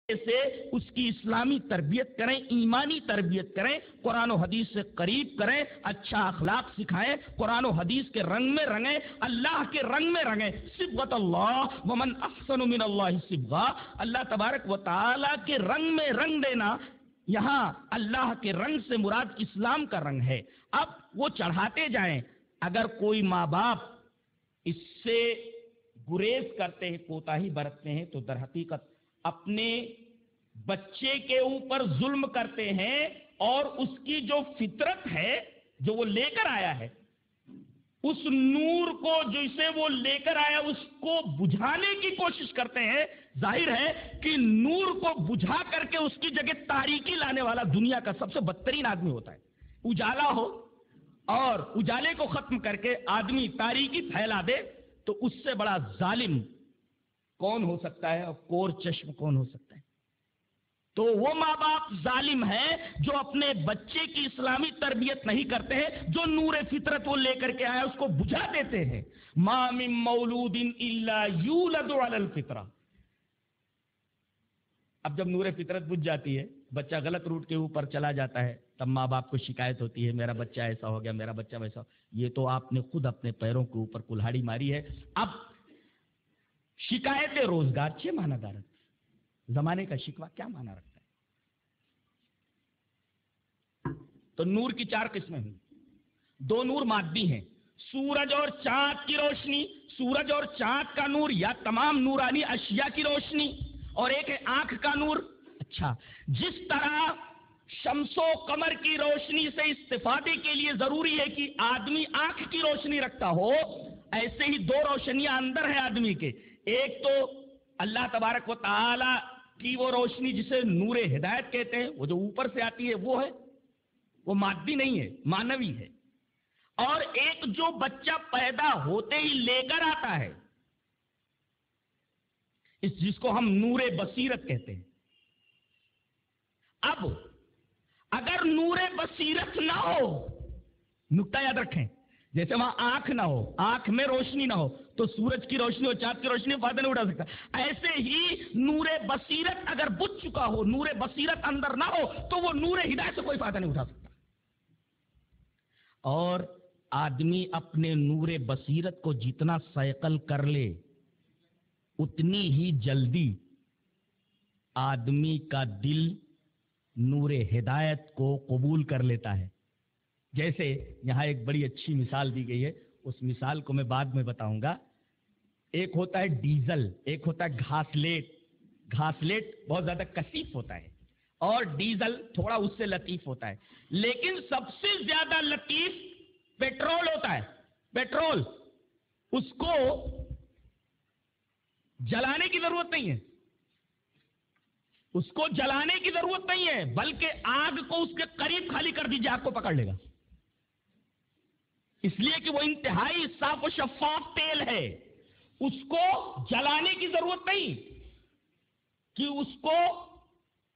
سے اس کی اسلامی تربیت کریں، ایمانی تربیت کریں، قرآن و حدیث سے قریب کریں، اچھا اخلاق سکھائیں، قرآن و حدیث کے رنگ میں رنگیں، اللہ کے رنگ میں رنگیں۔ صبغۃ اللہ ومن احسن من اللہ صبغہ، اللہ تبارک و تعالی کے رنگ میں رنگ دینا۔ یہاں اللہ کے رنگ سے مراد اسلام کا رنگ ہے۔ اب وہ چڑھاتے جائیں۔ اگر کوئی ماں باپ اس سے گریز کرتے ہیں، کوتاہی برتتے ہیں، تو در حقیقت اپنے بچے کے اوپر ظلم کرتے ہیں، اور اس کی جو فطرت ہے جو وہ لے کر آیا ہے، اس نور کو جسے وہ لے کر آیا اس کو بجھانے کی کوشش کرتے ہیں۔ ظاہر ہے کہ نور کو بجھا کر کے اس کی جگہ تاریکی لانے والا دنیا کا سب سے بدترین آدمی ہوتا ہے۔ اجالا ہو اور اجالے کو ختم کر کے آدمی تاریکی پھیلا دے تو اس سے بڑا ظالم کون ہو سکتا ہے، اور کور چشم کون ہو سکتا ہے؟ تو وہ ماں باپ ظالم ہیں جو اپنے بچے کی اسلامی تربیت نہیں کرتے ہیں، جو نور فطرت وہ لے کر کے آیا اس کو بجھا دیتے ہیں۔ ما من مولود الا یولد علی الفطرہ۔ اب جب نور فطرت بجھ جاتی ہے، بچہ غلط روٹ کے اوپر چلا جاتا ہے، تب ماں باپ کو شکایت ہوتی ہے، میرا بچہ ایسا ہو گیا، میرا بچہ ویسا۔ یہ تو آپ نے خود اپنے پیروں کے اوپر کلہاڑی ماری ہے۔ اب شکایت روزگار چھ معنی دارت، زمانے کا شکوہ کیا معنی رکھتا ہے؟ تو نور کی چار قسمیں ہیں۔ دو نور مادی ہیں، سورج اور چاند کی روشنی، سورج اور چاند کا نور یا تمام نورانی اشیاء کی روشنی، اور ایک ہے آنکھ کا نور۔ اچھا، جس طرح شمس و قمر کی روشنی سے استفادے کے لیے ضروری ہے کہ آدمی آنکھ کی روشنی رکھتا ہو، ایسے ہی دو روشنیاں اندر ہیں آدمی کے۔ ایک تو اللہ تبارک و تعالی کی وہ روشنی جسے نور ہدایت کہتے ہیں، وہ جو اوپر سے آتی ہے وہ ہے، وہ مادی نہیں ہے، مانوی ہے۔ اور ایک جو بچہ پیدا ہوتے ہی لے کر آتا ہے، جس کو ہم نور بصیرت کہتے ہیں۔ اب اگر نور بصیرت نہ ہو، نقطہ یاد رکھیں، جیسے وہاں آنکھ نہ ہو، آنکھ میں روشنی نہ ہو، تو سورج کی روشنی اور چاند کی روشنی فائدہ نہیں اٹھا سکتا۔ ایسے ہی نور بصیرت اگر بجھ چکا ہو، نور بصیرت اندر نہ ہو، تو وہ نور ہدایت سے کوئی فائدہ نہیں اٹھا سکتا۔ اور آدمی اپنے نور بصیرت کو جتنا سیقل کر لے، اتنی ہی جلدی آدمی کا دل نور ہدایت کو قبول کر لیتا ہے۔ جیسے یہاں ایک بڑی اچھی مثال دی گئی ہے، اس مثال کو میں بعد میں بتاؤں گا۔ ایک ہوتا ہے ڈیزل، ایک ہوتا ہے گھاسلیٹ۔ گھاسلیٹ بہت زیادہ کثیف ہوتا ہے اور ڈیزل تھوڑا اس سے لطیف ہوتا ہے، لیکن سب سے زیادہ لطیف پیٹرول ہوتا ہے۔ پیٹرول، اس کو جلانے کی ضرورت نہیں ہے، اس کو جلانے کی ضرورت نہیں ہے، بلکہ آگ کو اس کے قریب خالی کر دیجیے، آگ کو پکڑ لے گا، اس لیے کہ وہ انتہائی صاف و شفاف تیل ہے۔ اس کو جلانے کی ضرورت نہیں کہ اس کو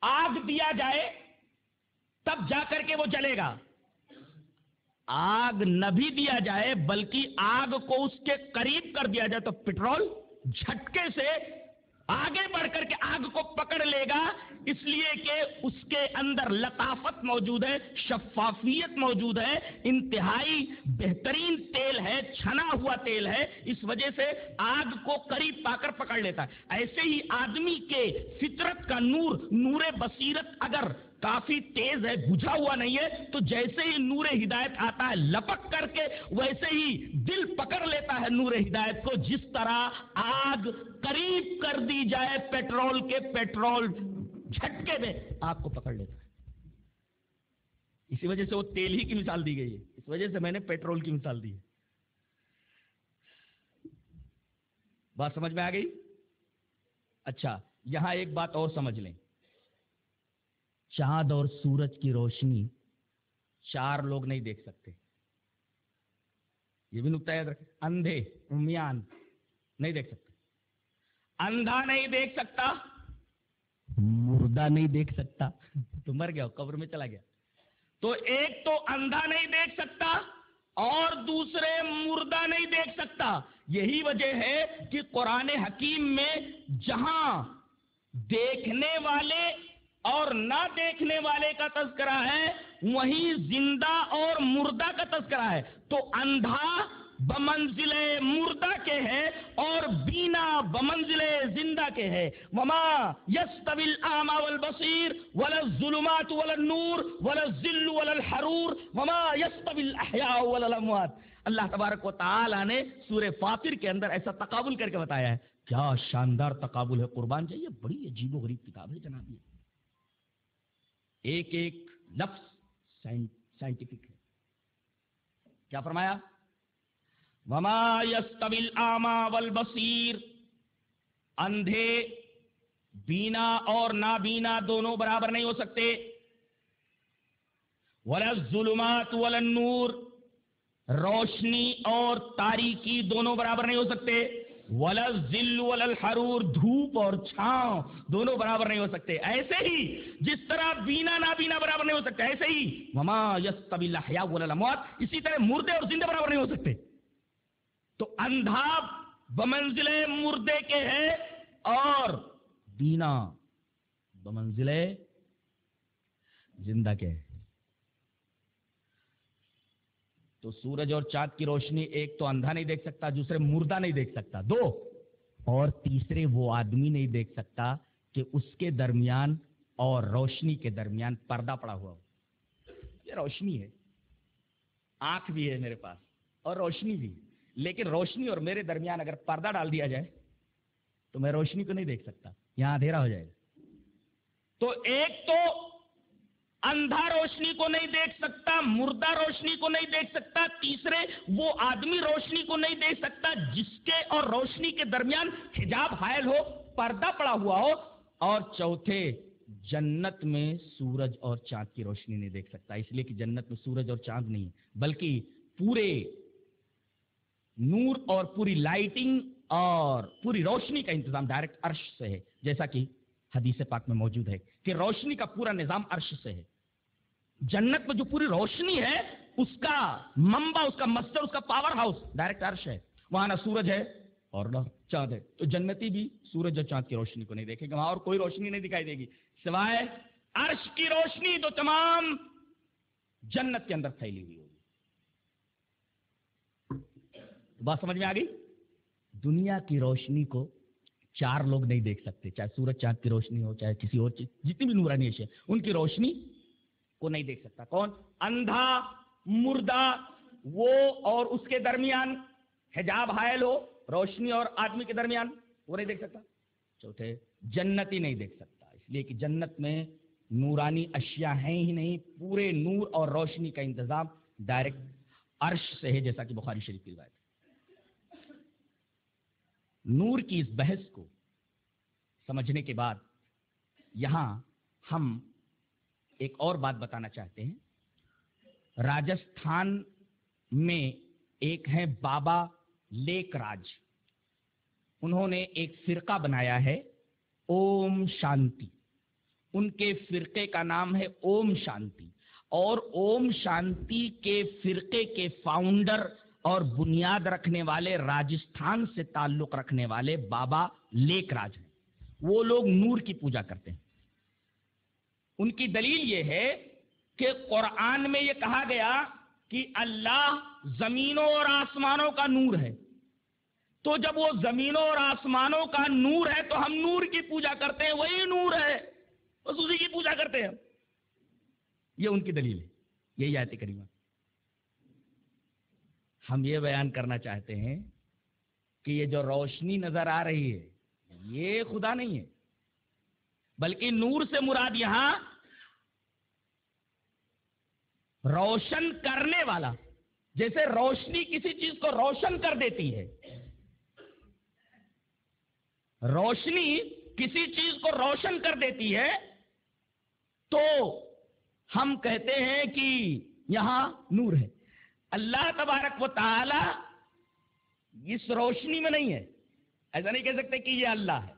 آگ دیا جائے تب جا کر کے وہ جلے گا۔ آگ نہ بھی دیا جائے بلکہ آگ کو اس کے قریب کر دیا جائے تو پیٹرول جھٹکے سے آگے بڑھ کر کے آگ کو پکڑ لے گا، اس لیے کہ اس کے اندر لطافت موجود ہے، شفافیت موجود ہے، انتہائی بہترین تیل ہے، چھنا ہوا تیل ہے، اس وجہ سے آگ کو قریب پا کر پکڑ لیتا ہے۔ ایسے ہی آدمی کے فطرت کا نور، نور بصیرت اگر کافی تیز ہے، بجھا ہوا نہیں ہے، تو جیسے ہی نور ہدایت آتا ہے لپک کر کے، ویسے ہی دل پکڑ لیتا ہے نور ہدایت کو، جس طرح آگ قریب کر دی جائے پیٹرول کے، پیٹرول جھٹکے میں آگ کو پکڑ لیتا ہے۔ اسی وجہ سے وہ تیل ہی کی مثال دی گئی ہے، اس وجہ سے میں نے پیٹرول کی مثال دی ہے۔ بات سمجھ میں آ گئی؟ اچھا، یہاں ایک بات اور سمجھ لیں، چاند اور سورج کی روشنی چار لوگ نہیں دیکھ سکتے، یہ بھی نقطہ یاد رکھیں۔ اندھے، عمیان نہیں دیکھ سکتے، اندھا نہیں دیکھ سکتا، مردہ نہیں دیکھ سکتا، تو مر گیا، قبر میں چلا گیا۔ تو ایک تو اندھا نہیں دیکھ سکتا اور دوسرے مردہ نہیں دیکھ سکتا۔ یہی وجہ ہے کہ قرآن حکیم میں جہاں دیکھنے والے اور نہ دیکھنے والے کا تذکرہ ہے، وہیں زندہ اور مردہ کا تذکرہ ہے. تو اندھا بمنزل مردہ کے ہے اور بینا بمنزل زندہ کے ہے. وما یستوی الاعمی والبصیر ولا الظلمات ولا النور ولا الظل ولا الحرور وما یستوی الاحیاء ولا الاموات. اللہ تبارک و تعالی نے سورہ فاطر کے اندر ایسا تقابل کر کے بتایا ہے. کیا شاندار تقابل ہے، قربان جائیے. بڑی عجیب و غریب کتاب ہے جناب. یہ ایک ایک لفظ سائنٹیفک ہے. کیا فرمایا؟ وما یستوی الاعمی والبصیر، اندھے بینا اور نابینا دونوں برابر نہیں ہو سکتے. ولا الظلمات ولا النور، روشنی اور تاریکی دونوں برابر نہیں ہو سکتے. ولا الظل ولا الحرور، دھوپ اور چھاؤں دونوں برابر نہیں ہو سکتے. ایسے ہی جس طرح بینا نابینا برابر نہیں ہو سکتے، ایسے ہی وما یستوی الاحیاء ولا الاموات، اسی طرح مردے اور زندہ برابر نہیں ہو سکتے. تو اندھا بمنزل مردے کے ہے اور بینا بمنزل زندہ کے ہے. تو سورج اور چاند کی روشنی ایک تو اندھا نہیں دیکھ سکتا، دوسرے مردہ نہیں دیکھ سکتا، دو اور تیسرے وہ آدمی نہیں دیکھ سکتا کہ اس کے درمیان اور روشنی کے درمیان پردہ پڑا ہوا ہو. یہ روشنی ہے، آنکھ بھی ہے میرے پاس اور روشنی بھی، لیکن روشنی اور میرے درمیان اگر پردہ ڈال دیا جائے تو میں روشنی کو نہیں دیکھ سکتا، یہاں اندھیرا ہو جائے گا. تو ایک تو اندھا روشنی کو نہیں دیکھ سکتا، مردہ روشنی کو نہیں دیکھ سکتا، تیسرے وہ آدمی روشنی کو نہیں دیکھ سکتا جس کے اور روشنی کے درمیان حجاب حائل ہو، پردہ پڑا ہوا ہو. اور چوتھے جنت میں سورج اور چاند کی روشنی نہیں دیکھ سکتا، اس لیے کہ جنت میں سورج اور چاند نہیں بلکہ پورے نور اور پوری لائٹنگ اور پوری روشنی کا انتظام ڈائریکٹ عرش سے ہے، جیسا کہ حدیث پاک میں موجود ہے کہ روشنی کا پورا نظام عرش سے ہے. جنت میں جو پوری روشنی ہے اس کا منبع، اس کا مصدر، اس کا پاور ہاؤس ڈائریکٹ عرش ہے. وہاں نہ سورج ہے اور نہ چاند ہے. تو جنتی بھی سورج اور چاند کی روشنی کو نہیں دیکھے گا، وہاں اور کوئی روشنی نہیں دکھائی دے گی سوائے عرش کی روشنی تو تمام جنت کے اندر پھیلی ہوئی ہوگی. بات سمجھ میں آ گئی؟ دنیا کی روشنی کو چار لوگ نہیں دیکھ سکتے، چاہے سورج چاند کی روشنی ہو، چاہے کسی اور چیز، جتنی بھی نورانی اشیاء ان کی روشنی کو نہیں دیکھ سکتا. کون؟ اندھا، مردہ، وہ اور اس کے درمیان حجاب حائل ہو، روشنی اور آدمی کے درمیان، وہ نہیں دیکھ سکتا. چوتھے جنتی نہیں دیکھ سکتا، اس لیے کہ جنت میں نورانی اشیاء ہیں ہی نہیں، پورے نور اور روشنی کا انتظام ڈائریکٹ عرش سے ہے، جیسا کہ بخاری شریف کی روایت ہے. نور کی اس بحث کو سمجھنے کے بعد یہاں ہم ایک اور بات بتانا چاہتے ہیں. راجستھان میں ایک ہیں بابا لیک راج، انہوں نے ایک فرقہ بنایا ہے اوم شانتی. ان کے فرقے کا نام ہے اوم شانتی، اور اوم شانتی کے فرقے کے فاؤنڈر اور بنیاد رکھنے والے راجستھان سے تعلق رکھنے والے بابا لیک راج ہیں. وہ لوگ نور کی پوجا کرتے ہیں. ان کی دلیل یہ ہے کہ قرآن میں یہ کہا گیا کہ اللہ زمینوں اور آسمانوں کا نور ہے، تو جب وہ زمینوں اور آسمانوں کا نور ہے تو ہم نور کی پوجا کرتے ہیں، وہی نور ہے، بس اسی کی پوجا کرتے ہیں. یہ ان کی دلیل ہے، یہی آیت کریمہ. ہم یہ بیان کرنا چاہتے ہیں کہ یہ جو روشنی نظر آ رہی ہے یہ خدا نہیں ہے، بلکہ نور سے مراد یہاں روشن کرنے والا. جیسے روشنی کسی چیز کو روشن کر دیتی ہے، روشنی کسی چیز کو روشن کر دیتی ہے، تو ہم کہتے ہیں کہ یہاں نور ہے. اللہ تبارک و تعالی اس روشنی میں نہیں ہے، ایسا نہیں کہہ سکتے کہ یہ اللہ ہے،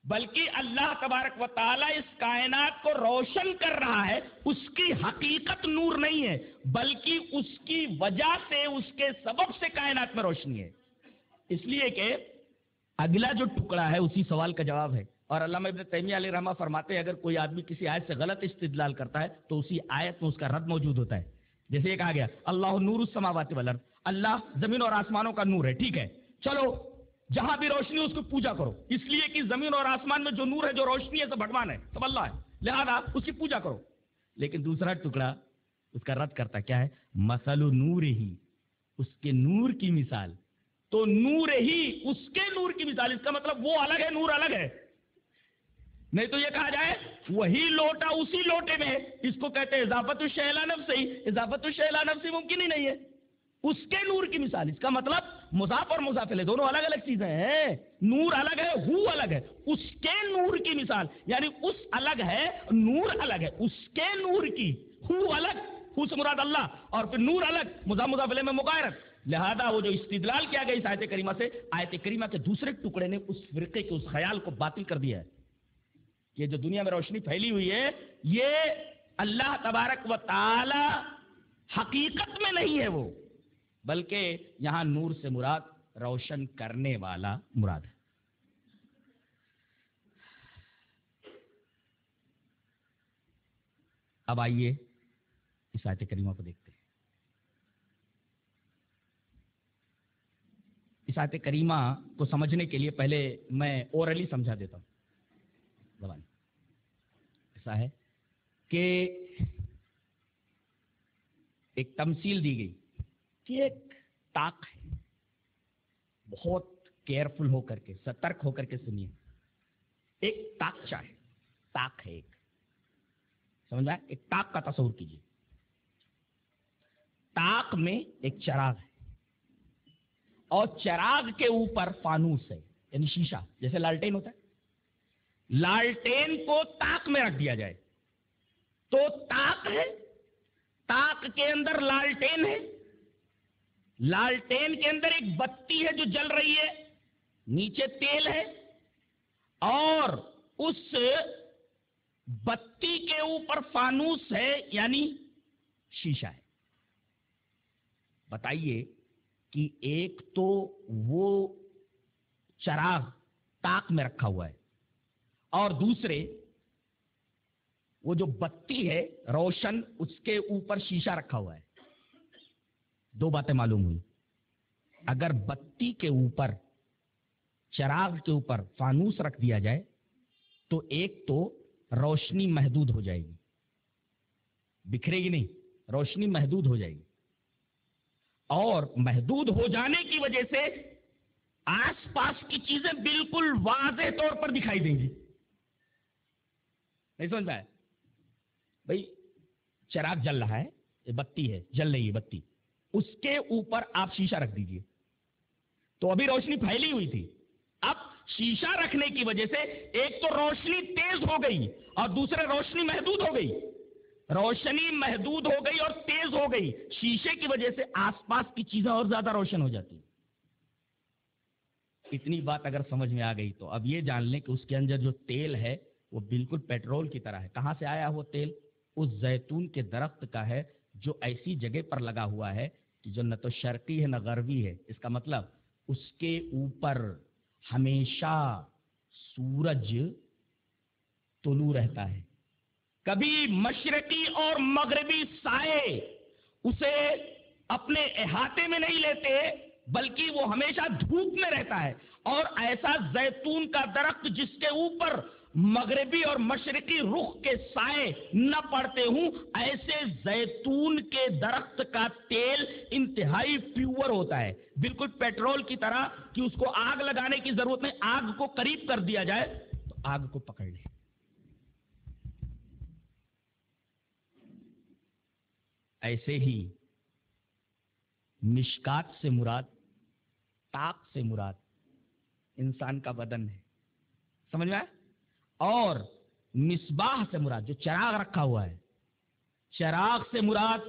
بلکہ اللہ تبارک و تعالی اس کائنات کو روشن کر رہا ہے. اس کی حقیقت نور نہیں ہے، بلکہ اس کی وجہ سے، اس کے سبب سے کائنات میں روشنی ہے. اس لیے کہ اگلا جو ٹکڑا ہے اسی سوال کا جواب ہے. اور علامہ ابن تیمیہ علیہ رحمہ فرماتے ہیں اگر کوئی آدمی کسی آیت سے غلط استدلال کرتا ہے تو اسی آیت میں اس کا رد موجود ہوتا ہے. جیسے یہ کہا گیا اللہ نور السماوات والارض، اللہ زمین اور آسمانوں کا نور ہے، ٹھیک ہے، چلو جہاں بھی روشنی اس کو پوجا کرو، اس لیے کہ زمین اور آسمان میں جو نور ہے، جو روشنی ہے، سب بھگوان ہے، سب اللہ ہے، لہذا اس کی پوجا کرو. لیکن دوسرا ٹکڑا اس کا رد کرتا کیا ہے؟ مثل نور ہی، اس کے نور کی مثال. تو نور ہی، اس کے نور کی مثال، اس کا مطلب وہ الگ ہے، نور الگ ہے. نہیں تو یہ کہا جائے وہی لوٹا اسی لوٹے میں ہے. اس کو کہتے ہیں اضافت الشیء الی نفسہ. اضافت الشیء الی نفسہ ممکن ہی نہیں ہے. اس کے نور کی مثال، اس کا مطلب مضاف اور مضاف الیہ دونوں الگ الگ چیزیں ہیں. نور الگ ہے، ہو الگ ہے. اس کے نور کی مثال یعنی اس الگ ہے، نور الگ ہے. اس کے نور کی، ہو الگ، ہو سے مراد اللہ، اور پھر نور الگ، مضاف مضاف الیہ میں مغایرت. لہذا وہ جو استدلال کیا گیا اس آیت کریمہ سے، آیت کریمہ کے دوسرے ٹکڑے نے اس فرقے کے اس خیال کو باطل کر دیا ہے. یہ جو دنیا میں روشنی پھیلی ہوئی ہے، یہ اللہ تبارک و تعالی حقیقت میں نہیں ہے وہ، بلکہ یہاں نور سے مراد روشن کرنے والا مراد ہے. اب آئیے اس آیت کریمہ کو دیکھتے ہیں. اس آیت کریمہ کو سمجھنے کے لیے پہلے میں اورلی سمجھا دیتا ہوں. زبان ایسا ہے کہ ایک تمثیل دی گئی کہ ایک تاک ہے، بہت کیئرفل ہو کر کے، سترک ہو کر کے سنیے. ایک تاکچہ ہے، تاک ہے ایک، سمجھ آئے؟ ایک تاک کا تصور کیجیے. تاک میں ایک چراغ ہے اور چراغ کے اوپر فانوس ہے، یعنی شیشہ، جیسے لالٹین ہوتا ہے. لالٹین کو تاک میں رکھ دیا جائے تو تاک ہے، تاک کے اندر لالٹین ہے، لالٹین کے اندر ایک بتی ہے جو جل رہی ہے، نیچے تیل ہے، اور اس بتی کے اوپر فانوس ہے یعنی شیشہ ہے. بتائیے کہ ایک تو وہ چراغ تاک میں رکھا ہوا ہے اور دوسرے وہ جو بتی ہے روشن، اس کے اوپر شیشہ رکھا ہوا ہے. دو باتیں معلوم ہوئی. اگر بتی کے اوپر، چراغ کے اوپر فانوس رکھ دیا جائے تو ایک تو روشنی محدود ہو جائے گی، بکھرے گی نہیں، روشنی محدود ہو جائے گی، اور محدود ہو جانے کی وجہ سے آس پاس کی چیزیں بالکل واضح طور پر دکھائی دیں گی. نہیں سمجھ پائے؟ بھائی چراغ جل رہا ہے، یہ بتی ہے، جل رہی ہے بتی، اس کے اوپر آپ شیشہ رکھ دیجئے تو ابھی روشنی پھیلی ہوئی تھی. اب شیشہ رکھنے کی وجہ سے ایک تو روشنی تیز ہو گئی اور دوسرے روشنی محدود ہو گئی. روشنی محدود ہو گئی اور تیز ہو گئی، شیشے کی وجہ سے آس پاس کی چیزیں اور زیادہ روشن ہو جاتی. اتنی بات اگر سمجھ میں آ گئی تو اب یہ جان لیں کہ اس کے اندر جو تیل ہے وہ بالکل پیٹرول کی طرح ہے. کہاں سے آیا وہ تیل؟ اس زیتون کے درخت کا ہے جو ایسی جگہ پر لگا ہوا ہے کہ جو نہ تو شرقی ہے نہ غربی ہے. اس کا مطلب اس کے اوپر ہمیشہ سورج طلوع رہتا ہے، کبھی مشرقی اور مغربی سائے اسے اپنے احاطے میں نہیں لیتے، بلکہ وہ ہمیشہ دھوپ میں رہتا ہے. اور ایسا زیتون کا درخت جس کے اوپر مغربی اور مشرقی رخ کے سائے نہ پڑتے ہوں، ایسے زیتون کے درخت کا تیل انتہائی پیور ہوتا ہے، بالکل پیٹرول کی طرح کہ اس کو آگ لگانے کی ضرورت نہیں، آگ کو قریب کر دیا جائے تو آگ کو پکڑ لے. ایسے ہی مشکات سے مراد، تاک سے مراد انسان کا بدن ہے، سمجھ میں آئے؟ اور مصباح سے مراد جو چراغ رکھا ہوا ہے، چراغ سے مراد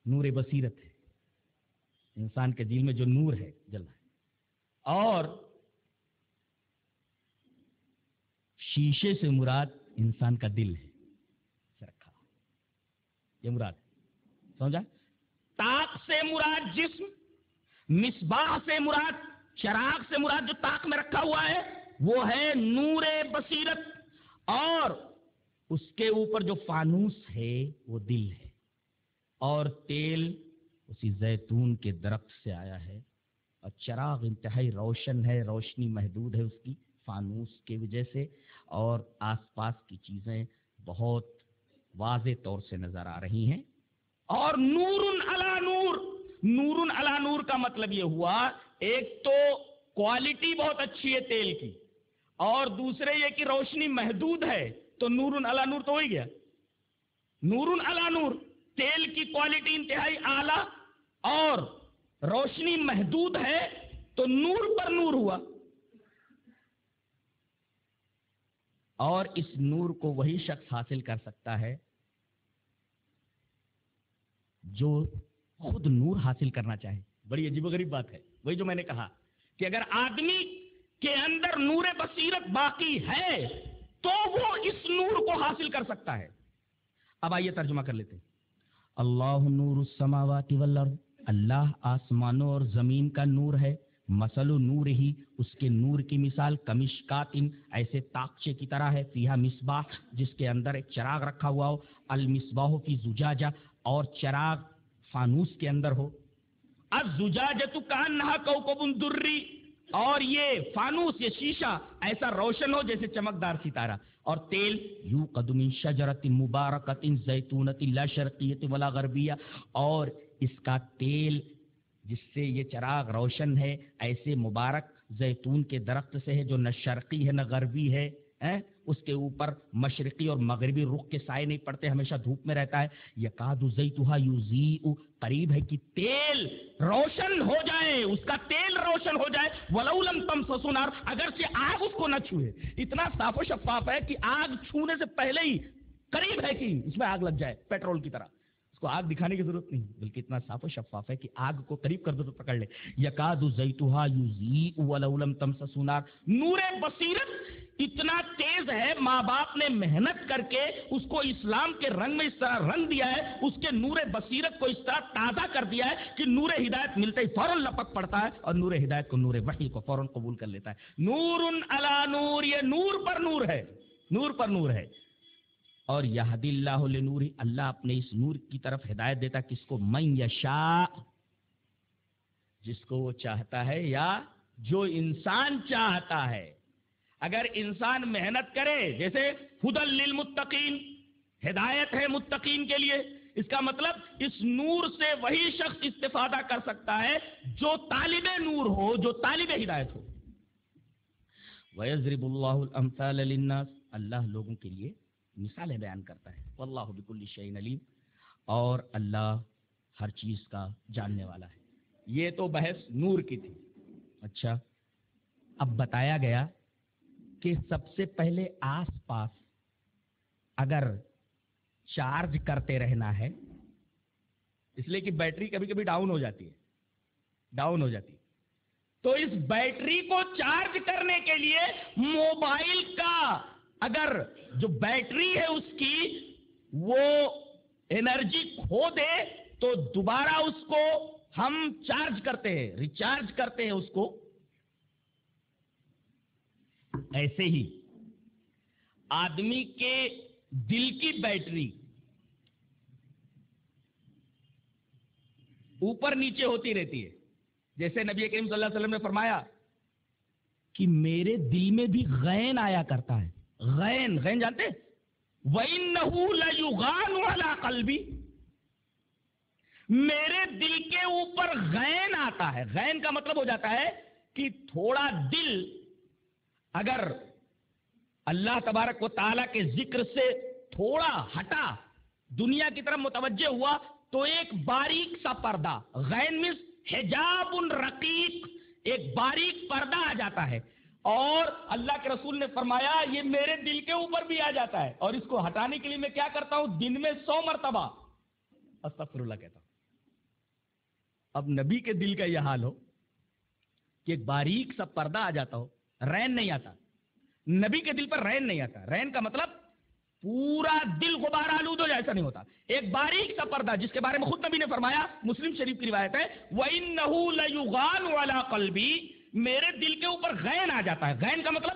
نور بصیرت ہے، انسان کے دل میں جو نور ہے جل رہا ہے. اور شیشے سے مراد انسان کا دل ہے، رکھا یہ مراد ہے. سمجھا؟ تاک سے مراد جسم، مصباح سے مراد، چراغ سے مراد جو تاک میں رکھا ہوا ہے وہ ہے نور بصیرت، اور اس کے اوپر جو فانوس ہے وہ دل ہے، اور تیل اسی زیتون کے درخت سے آیا ہے، اور چراغ انتہائی روشن ہے، روشنی محدود ہے اس کی فانوس کی وجہ سے، اور آس پاس کی چیزیں بہت واضح طور سے نظر آ رہی ہیں۔ اور نور علی نور، نور علی نور کا مطلب یہ ہوا ایک تو کوالٹی بہت اچھی ہے تیل کی، اور دوسرے یہ کہ روشنی محدود ہے، تو نور علی نور تو ہو ہی گیا۔ نور علی نور، تیل کی کوالٹی انتہائی اعلیٰ اور روشنی محدود ہے، تو نور پر نور ہوا۔ اور اس نور کو وہی شخص حاصل کر سکتا ہے جو خود نور حاصل کرنا چاہے۔ بڑی عجیب و غریب بات ہے، وہی جو میں نے کہا کہ اگر آدمی کے اندر نور بصیرت باقی ہے تو وہ اس نور کو حاصل کر سکتا ہے۔ اب آئیے ترجمہ کر لیتے ہیں۔ اللہ نور السماوات والارض، اللہ آسمانوں اور زمین کا نور ہے۔ مثل نور ہی، اس کے نور کی مثال کمشکات، ایسے تاقچے کی طرح ہے، فیہا مصباح، جس کے اندر ایک چراغ رکھا ہوا ہو، المصباح فی زجاجہ، اور چراغ فانوس کے اندر ہو، الزجاجۃ کانہا کوکب دری، اور یہ فانوس، یہ شیشہ ایسا روشن ہو جیسے چمکدار ستارہ، اور تیل یوقد من شجرۃ مبارکۃ زیتونۃ لا شرقیۃ ولا غربیہ، اور اس کا تیل جس سے یہ چراغ روشن ہے ایسے مبارک زیتون کے درخت سے ہے جو نہ شرقی ہے نہ غربی ہے، اس کے اوپر مشرقی اور مغربی رخ کے سائے نہیں پڑتے، ہمیشہ دھوپ میں رہتا ہے۔ یکاد زیتھا یضیء، قریب ہے کہ تیل روشن ہو جائے، اس کا تیل روشن ہو جائے، ولو لم تمسس نار، اگرچہ آگ اس کو نہ چھوئے۔ اتنا صاف و شفاف ہے کہ آگ چھونے سے پہلے ہی قریب ہے کہ اس میں آگ لگ جائے، پیٹرول کی طرح، اس کو آگ دکھانے کی ضرورت نہیں، بلکہ اتنا صاف و شفاف ہے کہ آگ کو قریب کر دو تو پکڑ لے۔ یکاد زیتھا یضیء ولو لم تمسس نار، نور بصیرت اتنا تیز ہے، ماں باپ نے محنت کر کے اس کو اسلام کے رنگ میں اس طرح رنگ دیا ہے، اس کے نور بصیرت کو اس طرح تازہ کر دیا ہے کہ نور ہدایت ملتے ہی فوراً لپک پڑتا ہے، اور نور ہدایت کو، نور وحی کو فوراً قبول کر لیتا ہے۔ نور علی نور، یہ نور پر نور ہے، نور پر نور ہے۔ اور یہدی اللہ لنورہ، اللہ اپنے اس نور کی طرف ہدایت دیتا کس کو، من یشاء، جس کو وہ چاہتا ہے یا جو انسان چاہتا ہے۔ اگر انسان محنت کرے، جیسے ہدی للمتقین، ہدایت ہے متقین کے لیے، اس کا مطلب اس نور سے وہی شخص استفادہ کر سکتا ہے جو طالب نور ہو، جو طالب ہدایت ہو۔ وَيَضْرِبُ اللَّهُ الْأَمْثَالَ لِلنَّاسِ، اللہ لوگوں کے لیے مثالیں بیان کرتا ہے۔ وَاللَّهُ بِكُلِّ شَيْءٍ عَلِيمٌ، اور اللہ ہر چیز کا جاننے والا ہے۔ یہ تو بحث نور کی تھی۔ اچھا، اب بتایا گیا کہ سب سے پہلے آس پاس اگر چارج کرتے رہنا ہے، اس لیے کہ بیٹری کبھی کبھی ڈاؤن ہو جاتی ہے، تو اس بیٹری کو چارج کرنے کے لیے موبائل کا اگر جو بیٹری ہے اس کی وہ انرجی کھو دے تو دوبارہ اس کو ہم چارج کرتے ہیں، ریچارج کرتے ہیں اس کو۔ ایسے ہی آدمی کے دل کی بیٹری اوپر نیچے ہوتی رہتی ہے، جیسے نبی کریم صلی اللہ علیہ وسلم نے فرمایا کہ میرے دل میں بھی غین آیا کرتا ہے۔ غین جانتے؟ وَإِنَّهُ لَيُغَانُ عَلَىٰ قَلْبِي، میرے دل کے اوپر غین آتا ہے۔ غین کا مطلب ہو جاتا ہے کہ تھوڑا دل اگر اللہ تبارک و تعالیٰ کے ذکر سے تھوڑا ہٹا، دنیا کی طرف متوجہ ہوا، تو ایک باریک سا پردہ، غین مینس حجاب رقیق، ایک باریک پردہ آ جاتا ہے، اور اللہ کے رسول نے فرمایا یہ میرے دل کے اوپر بھی آ جاتا ہے، اور اس کو ہٹانے کے لیے میں کیا کرتا ہوں، دن میں 100 مرتبہ استغفر اللہ کہتا ہوں۔ اب نبی کے دل کا یہ حال ہو کہ ایک باریک سا پردہ آ جاتا ہو، رین نہیں آتا، نبی کے دل پر رین نہیں آتا۔ رین کا مطلب پورا دل غبار آلود ہو جائے، ایسا نہیں ہوتا، ایک باریک سا پردہ، جس کے بارے میں خود نبی نے فرمایا، مسلم شریف کی روایت ہے، وَإِنَّهُ لَيُغَانُ عَلَىٰ قَلْبِي، میرے دل کے اوپر غین آ جاتا ہے۔ غین کا مطلب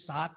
7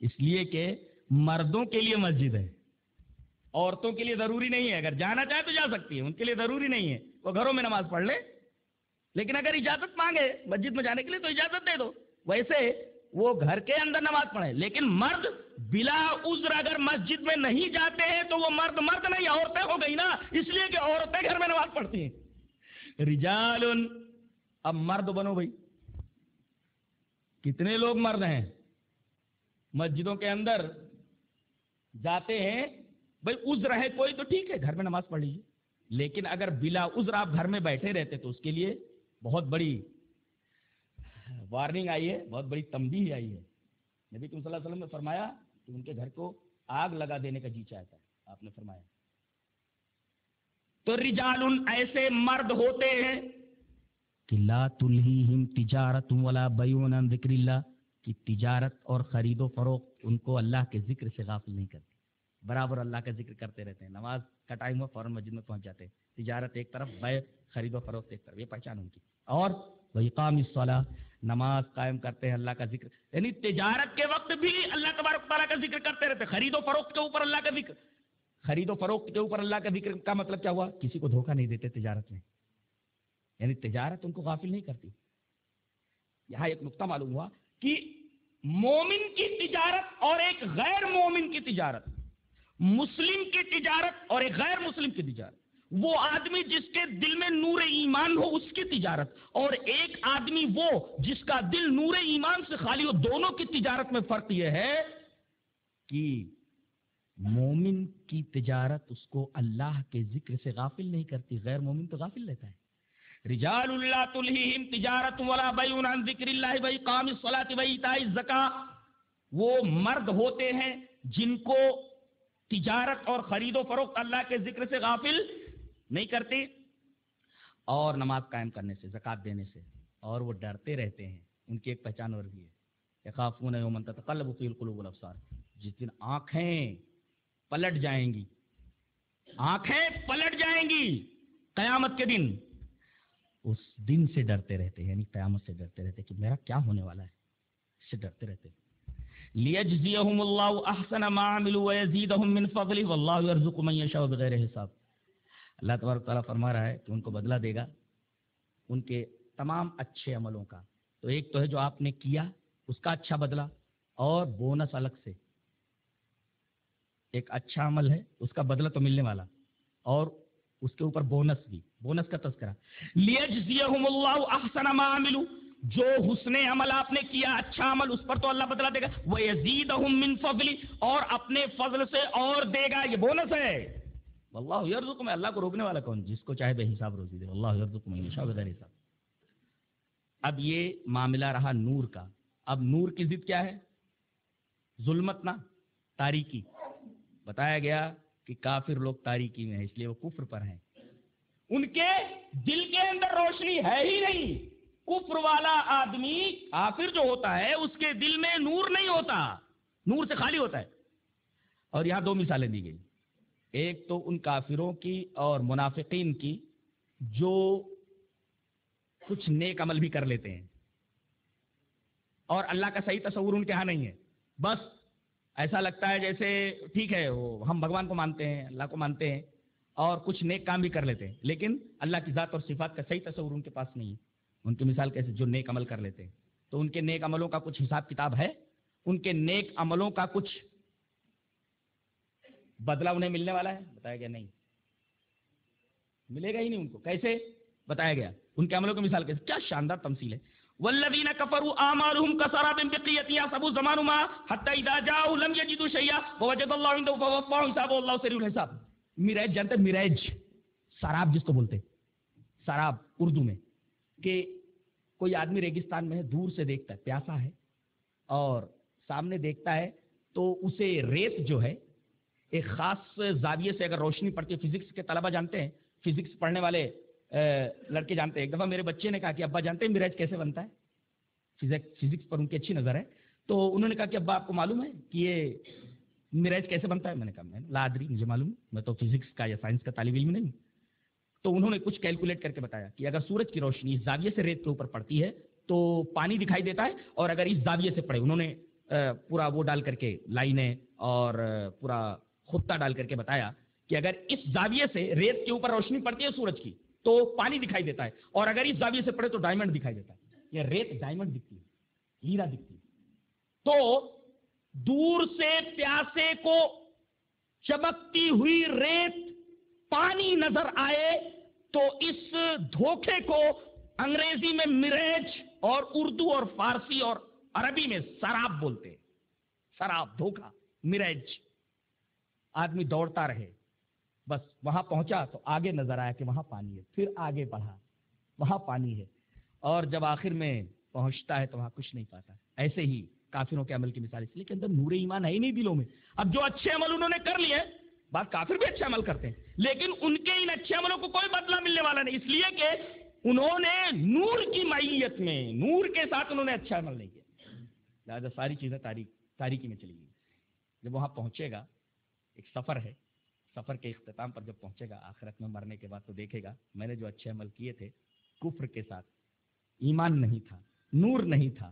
اس لیے کہ مردوں کے لیے مسجد ہے، عورتوں کے لیے ضروری نہیں ہے. اگر جانا چاہے تو جا سکتی ہے، ان کے لیے ضروری نہیں ہے، وہ گھروں میں نماز پڑھ لے. لیکن اگر اجازت مانگے مسجد میں جانے کے لیے تو اجازت دے دو. ویسے وہ گھر کے اندر نماز پڑھے. لیکن مرد بلا عذر اگر مسجد میں نہیں جاتے ہیں تو وہ مرد نہیں، عورتیں ہو گئی نا، اس لیے کہ عورتیں گھر میں نماز پڑھتی ہیں. رجال، اب مرد بنو بھائی. کتنے لوگ مرد ہیں مسجدوں کے اندر جاتے ہیں؟ بھائی عذر ہے کوئی تو ٹھیک ہے، گھر میں نماز پڑھ لیجیے. لیکن اگر بلا عذر آپ گھر میں بیٹھے رہتے تو اس کے لیے بہت بڑی وارننگ آئی ہے، بہت بڑی تنبیہ آئی ہے. نبی صلی اللہ علیہ وسلم نے فرمایا کہ ان کے گھر کو آگ لگا دینے کا جی چاہتا ہے، آپ نے فرمایا. تو رجال ایسے مرد ہوتے ہیں کہ لا تلہیہم تجارت ولا بیع عن ذکر اللہ، کہ تجارت اور خرید و فروخت ان کو اللہ کے ذکر سے غافل نہیں کرتی. برابر اللہ کا ذکر کرتے رہتے ہیں. نماز کا ٹائم ہو فوراً مسجد میں پہنچ جاتے ہیں. تجارت ایک طرف، بیع خرید و فروخت ایک طرف، یہ پہچان ان کی. اور وإقام الصلاۃ، نماز قائم کرتے ہیں، اللہ کا ذکر. یعنی تجارت کے وقت بھی اللہ تبارک تعالیٰ کا ذکر کرتے رہتے ہیں. خرید و فروخت کے اوپر اللہ کا ذکر، خرید و فروخت کے اوپر اللہ کا ذکر کا مطلب کیا ہوا؟ کسی کو دھوکہ نہیں دیتے تجارت میں. یعنی تجارت ان کو غافل نہیں کرتی. یہاں ایک نقطہ معلوم ہوا کہ مومن کی تجارت اور ایک غیر مومن کی تجارت، مسلم کی تجارت اور ایک غیر مسلم کی تجارت، وہ آدمی جس کے دل میں نور ایمان ہو اس کی تجارت، اور ایک آدمی وہ جس کا دل نور ایمان سے خالی ہو، دونوں کی تجارت میں فرق یہ ہے کہ مومن کی تجارت اس کو اللہ کے ذکر سے غافل نہیں کرتی، غیر مومن تو غافل رہتا ہے. رجال لا تلہیہم تجارت ولا بیع عن ذکر اللہ وإقام الصلاۃ وإیتاء الزکاۃ، وہ مرد ہوتے ہیں جن کو تجارت اور خرید و فروخت اللہ کے ذکر سے غافل نہیں کرتے، اور نماز قائم کرنے سے، زکوٰۃ دینے سے، اور وہ ڈرتے رہتے ہیں. ان کی ایک پہچان اور بھی ہے، یخافون یوما تتقلب فیہ القلوب والابصار. جس دن آنکھیں پلٹ جائیں گی، آنکھیں پلٹ جائیں گی قیامت کے دن، اس دن سے ڈرتے رہتے ہیں. یعنی قیامت سے ڈرتے رہتے کہ میرا کیا ہونے والا ہے، اس سے ڈرتے رہتے. لیجزیہم اللہ احسن ما عملوا ویزیدہم من فضلہ واللہ یرزق من یشاء بغیر حساب. اللہ تبارک تعالیٰ فرما رہا ہے کہ ان کو بدلہ دے گا ان کے تمام اچھے عملوں کا. تو ایک تو ہے جو آپ نے کیا اس کا اچھا بدلہ، اور بونس الگ سے. ایک اچھا عمل ہے اس کا بدلہ تو ملنے والا، اور اس کے اوپر بونس بھی، بونس کا تذکرہ. لیجزیہم اللہ احسن ما عملوا، جو حسن عمل آپ نے کیا، اچھا عمل، اس پر تو اللہ بدلہ دے گا. وَيَزِيدَهُم مِّن فَضْلِ، اور اپنے فضل سے اور دے گا. یہ بونس ہے. واللہ یرزق، میں اللہ کو روکنے والا کون؟ جس کو چاہے بے حساب روزی دے. واللہ یرزق من یشاء بغیر حساب. اب یہ معاملہ رہا نور کا. اب نور کی ضد کیا ہے؟ ظلمت نا، تاریکی. بتایا گیا کہ کافر لوگ تاریکی میں ہیں، اس لیے وہ کفر پر ہیں. ان کے دل کے اندر روشنی ہے ہی نہیں. کفر والا آدمی، کافر جو ہوتا ہے، اس کے دل میں نور نہیں ہوتا، نور سے خالی ہوتا ہے. اور یہاں دو مثالیں دی گئی. ایک تو ان کافروں کی اور منافقین کی جو کچھ نیک عمل بھی کر لیتے ہیں اور اللہ کا صحیح تصور ان کے ہاں نہیں ہے. بس ایسا لگتا ہے جیسے ٹھیک ہے وہ ہم بھگوان کو مانتے ہیں، اللہ کو مانتے ہیں، اور کچھ نیک کام بھی کر لیتے ہیں، لیکن اللہ کی ذات اور صفات کا صحیح تصور ان کے پاس نہیں ہے. ان کی مثال کیسے؟ جو نیک عمل کر لیتے ہیں تو ان کے نیک عملوں کا کچھ حساب کتاب ہے، ان کے نیک عملوں کا کچھ بدلہ انہیں ملنے والا ہے؟ بتایا گیا نہیں، ملے گا ہی نہیں ان کو. کیسے بتایا گیا؟ ان کے عملوں کی مثال کیسے؟ کیا شاندار تمثیل ہے. والذین کفروا اعمالهم کسراب بقیۃ یحسب الزمان ماء حتی اذا جاءوا لم یجدوا شیئا ووجد اللہ عنده فوفاهم حسابه واللہ سریع الحساب. میراج جانتے ہیں؟ میراج سراب جس کو بولتے ہیں، سراب اردو میں، کہ کوئی آدمی ریگستان میں ہے، دور سے دیکھتا ہے، پیاسا ہے، اور سامنے دیکھتا ہے تو اسے ریت جو ہے ایک خاص زاویے سے اگر روشنی پڑتی ہے. فزکس کے طلبہ جانتے ہیں، فزکس پڑھنے والے لڑکے جانتے ہیں. ایک دفعہ میرے بچے نے کہا کہ ابا جانتے ہیں میراج کیسے بنتا ہے؟ فزکس پر ان کی اچھی نظر ہے. تو انہوں نے کہا کہ ابا آپ کو معلوم ہے کہ یہ میراج کیسے بنتا ہے؟ میں نے کہا میں لا ادری، مجھے معلوم، میں تو فزکس کا یا سائنس کا طالب علم نہیں ہوں. تو انہوں نے کچھ کیلکولیٹ کر کے بتایا کہ اگر سورج کی روشنی اس زاویے سے ریت کے اوپر پڑتی ہے تو پانی دکھائی دیتا ہے، اور اگر اس زاویے سے پڑے، انہوں نے پورا وہ ڈال کر کے لائنیں اور پورا خطہ ڈال کر کے بتایا کہ اگر اس زاویے سے ریت کے اوپر روشنی پڑتی ہے سورج کی تو پانی دکھائی دیتا ہے، اور اگر اس زاویے سے پڑے تو ڈائمنڈ دکھائی دیتا ہے. یہ ریت ڈائمنڈ دکھتی ہے، ہیرا دکھتی ہے. تو دور سے پیاسے کو چمکتی ہوئی ریت پانی نظر آئے تو اس دھوکے کو انگریزی میں مریج اور اردو اور فارسی اور عربی میں سراب بولتے ہیں. سراب، دھوکا، مریج. آدمی دوڑتا رہے، بس وہاں پہنچا تو آگے نظر آیا کہ وہاں پانی ہے، پھر آگے بڑھا وہاں پانی ہے، اور جب آخر میں پہنچتا ہے تو وہاں کچھ نہیں پاتا. ایسے ہی کافروں کے عمل کی مثال، اس لیے کہ اندر نور ایمان ہے ہی نہیں دلوں میں. اب جو اچھے عمل انہوں نے کر لیے، بات کافر بھی اچھے عمل کرتے ہیں، لیکن ان کے ان اچھے عملوں کو کوئی بدلہ ملنے والا نہیں، اس لیے کہ انہوں نے نور کی معیت میں، نور کے ساتھ انہوں نے اچھا عمل نہیں کیا. لہٰذا ساری چیزیں تاریکی میں چلی گئی. جب وہاں پہنچے گا، ایک سفر ہے، سفر کے اختتام پر جب پہنچے گا آخرت میں مرنے کے بعد تو دیکھے گا میں نے جو اچھے عمل کیے تھے کفر کے ساتھ، ایمان نہیں تھا، نور نہیں تھا،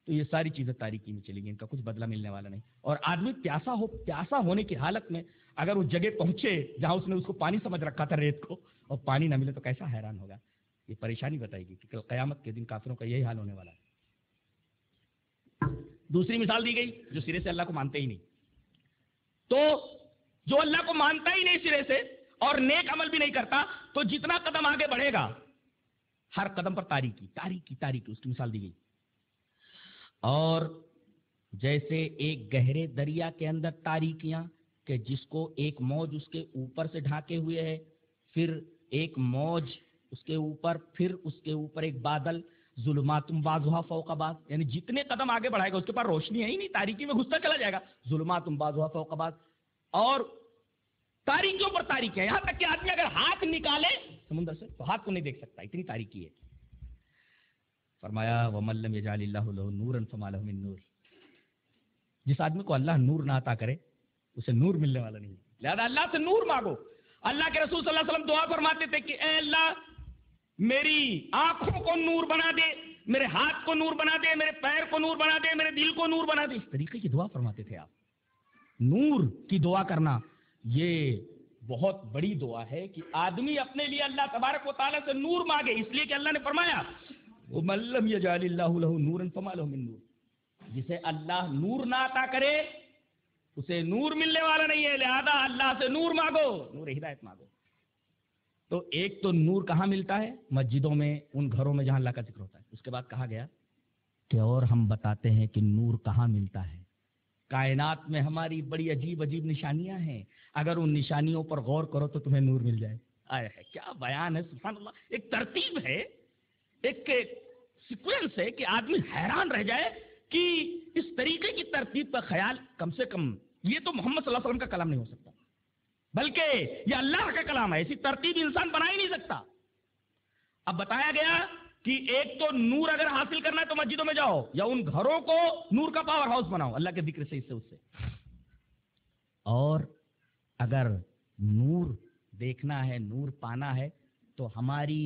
تو یہ ساری چیزیں تاریکی میں چلی گئی، ان کا کچھ بدلہ ملنے والا نہیں. اور آدمی پیاسا ہونے کی حالت میں اگر اس جگہ پہنچے جہاں اس نے اس کو پانی سمجھ رکھا تھا، ریت کو، اور پانی نہ ملے تو کیسا حیران ہوگا. یہ پریشانی بتائے گی کہ کل قیامت کے دن کافروں کا یہی حال ہونے والا ہے. دوسری مثال دی گئی جو سرے سے اللہ کو مانتے ہی نہیں. تو جو اللہ کو مانتا ہی نہیں سرے سے اور نیک عمل بھی نہیں کرتا، تو جتنا قدم آگے بڑھے گا ہر قدم پر تاریکی تاریکی تاریکی. اس کی مثال دی گئی. اور جیسے ایک گہرے دریا کے اندر تاریکیاں کہ جس کو ایک موج اس کے اوپر سے ڈھانکے ہوئے ہے، پھر ایک موج اس کے اوپر، پھر اس کے اوپر ایک بادل، ظلمات بعضھا فوق بعض، یعنی جتنے قدم آگے بڑھائے گا اس کے پاس روشنی ہے ہی نہیں، تاریکی میں گھستا چلا جائے گا. ظلمات بعضھا فوق بعض، اور تاریکیوں پر تاریکی ہے، یہاں تک کہ آدمی اگر ہاتھ نکالے سمندر سے تو ہاتھ کو نہیں دیکھ سکتا، اتنی تاریکی ہے. فرمایا وَمَن لَّمْ يَجْعَلِ اللَّهُ لَهُ نُورًا فَمَا لَهُ مِن نُور. جس آدمی کو اللہ نور نہ عطا کرے اسے نور ملنے والا نہیں. لہذا اللہ سے نور مانگو. اللہ کے رسول صلی اللہ علیہ وسلم دعا فرماتے تھے کہ اے اللہ میری آنکھوں کو نور بنا دے، میرے ہاتھ کو نور بنا دے، میرے پیر کو نور بنا دے، میرے دل کو نور بنا دے. اس طریقے کی دعا فرماتے تھے آپ. نور کی دعا کرنا یہ بہت بڑی دعا ہے کہ آدمی اپنے لیے اللہ تبارک و تعالیٰ سے نور مانگے، اس لیے کہ اللہ نے فرمایا وَمَن لَّمْ يَجْعَلِ اللَّهُ لَهُ نُورًا فَمَا لَهُ مِن نُور. جسے اللہ نور نہ عطا کرے اسے نور ملنے والا نہیں ہے. لہذا اللہ سے نور مانگو، نور ہدایت مانگو. تو ایک تو نور کہاں ملتا ہے؟ مسجدوں میں، ان گھروں میں جہاں اللہ کا ذکر ہوتا ہے. اس کے بعد کہا گیا کہ اور ہم بتاتے ہیں کہ نور کہاں ملتا ہے. کائنات میں ہماری بڑی عجیب عجیب نشانیاں ہیں، اگر ان نشانیوں پر غور کرو تو تمہیں نور مل جائے. آیا ہے کیا بیان ہے، سبحان اللہ. ایک ترتیب ہے، ایک سیکوینس ہے کہ آدمی حیران رہ جائے کہ اس طریقے کی ترتیب کا خیال کم سے کم یہ تو محمد صلی اللہ علیہ وسلم کا کلام نہیں ہو سکتا، بلکہ یہ اللہ کا کلام ہے. ایسی ترتیب انسان بنا ہی نہیں سکتا. اب بتایا گیا کہ ایک تو نور اگر حاصل کرنا ہے تو مسجدوں میں جاؤ یا ان گھروں کو نور کا پاور ہاؤس بناؤ اللہ کے ذکر سے، اس سے. اور اگر نور دیکھنا ہے، نور پانا ہے تو ہماری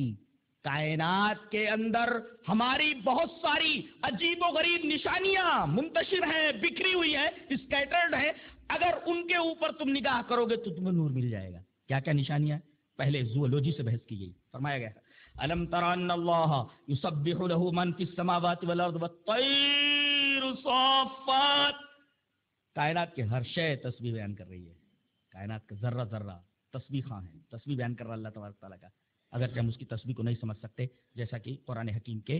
کائنات کے اندر ہماری بہت ساری عجیب و غریب نشانیاں منتشر ہیں، بکھری ہوئی ہیں، اسکیٹرڈ ہیں. اگر ان کے اوپر تم نگاہ کرو گے تو تمہیں نور مل جائے گا. کیا کیا نشانیاں؟ پہلے زوولوجی سے بحث کی گئی. فرمایا گیا الم تر ان اللہ یسبح له من فی السماوات والارض والطیر صافات. کائنات کے ہر شے تسبیح بیان کر رہی ہے. کائنات کا ذرہ ذرہ تسبیح خواں ہے، تسبیح بیان کر رہا اللہ تبارک تعالیٰ کا. اگرچہ ہم اس کی تسبیح کو نہیں سمجھ سکتے، جیسا کہ قرآن حکیم کے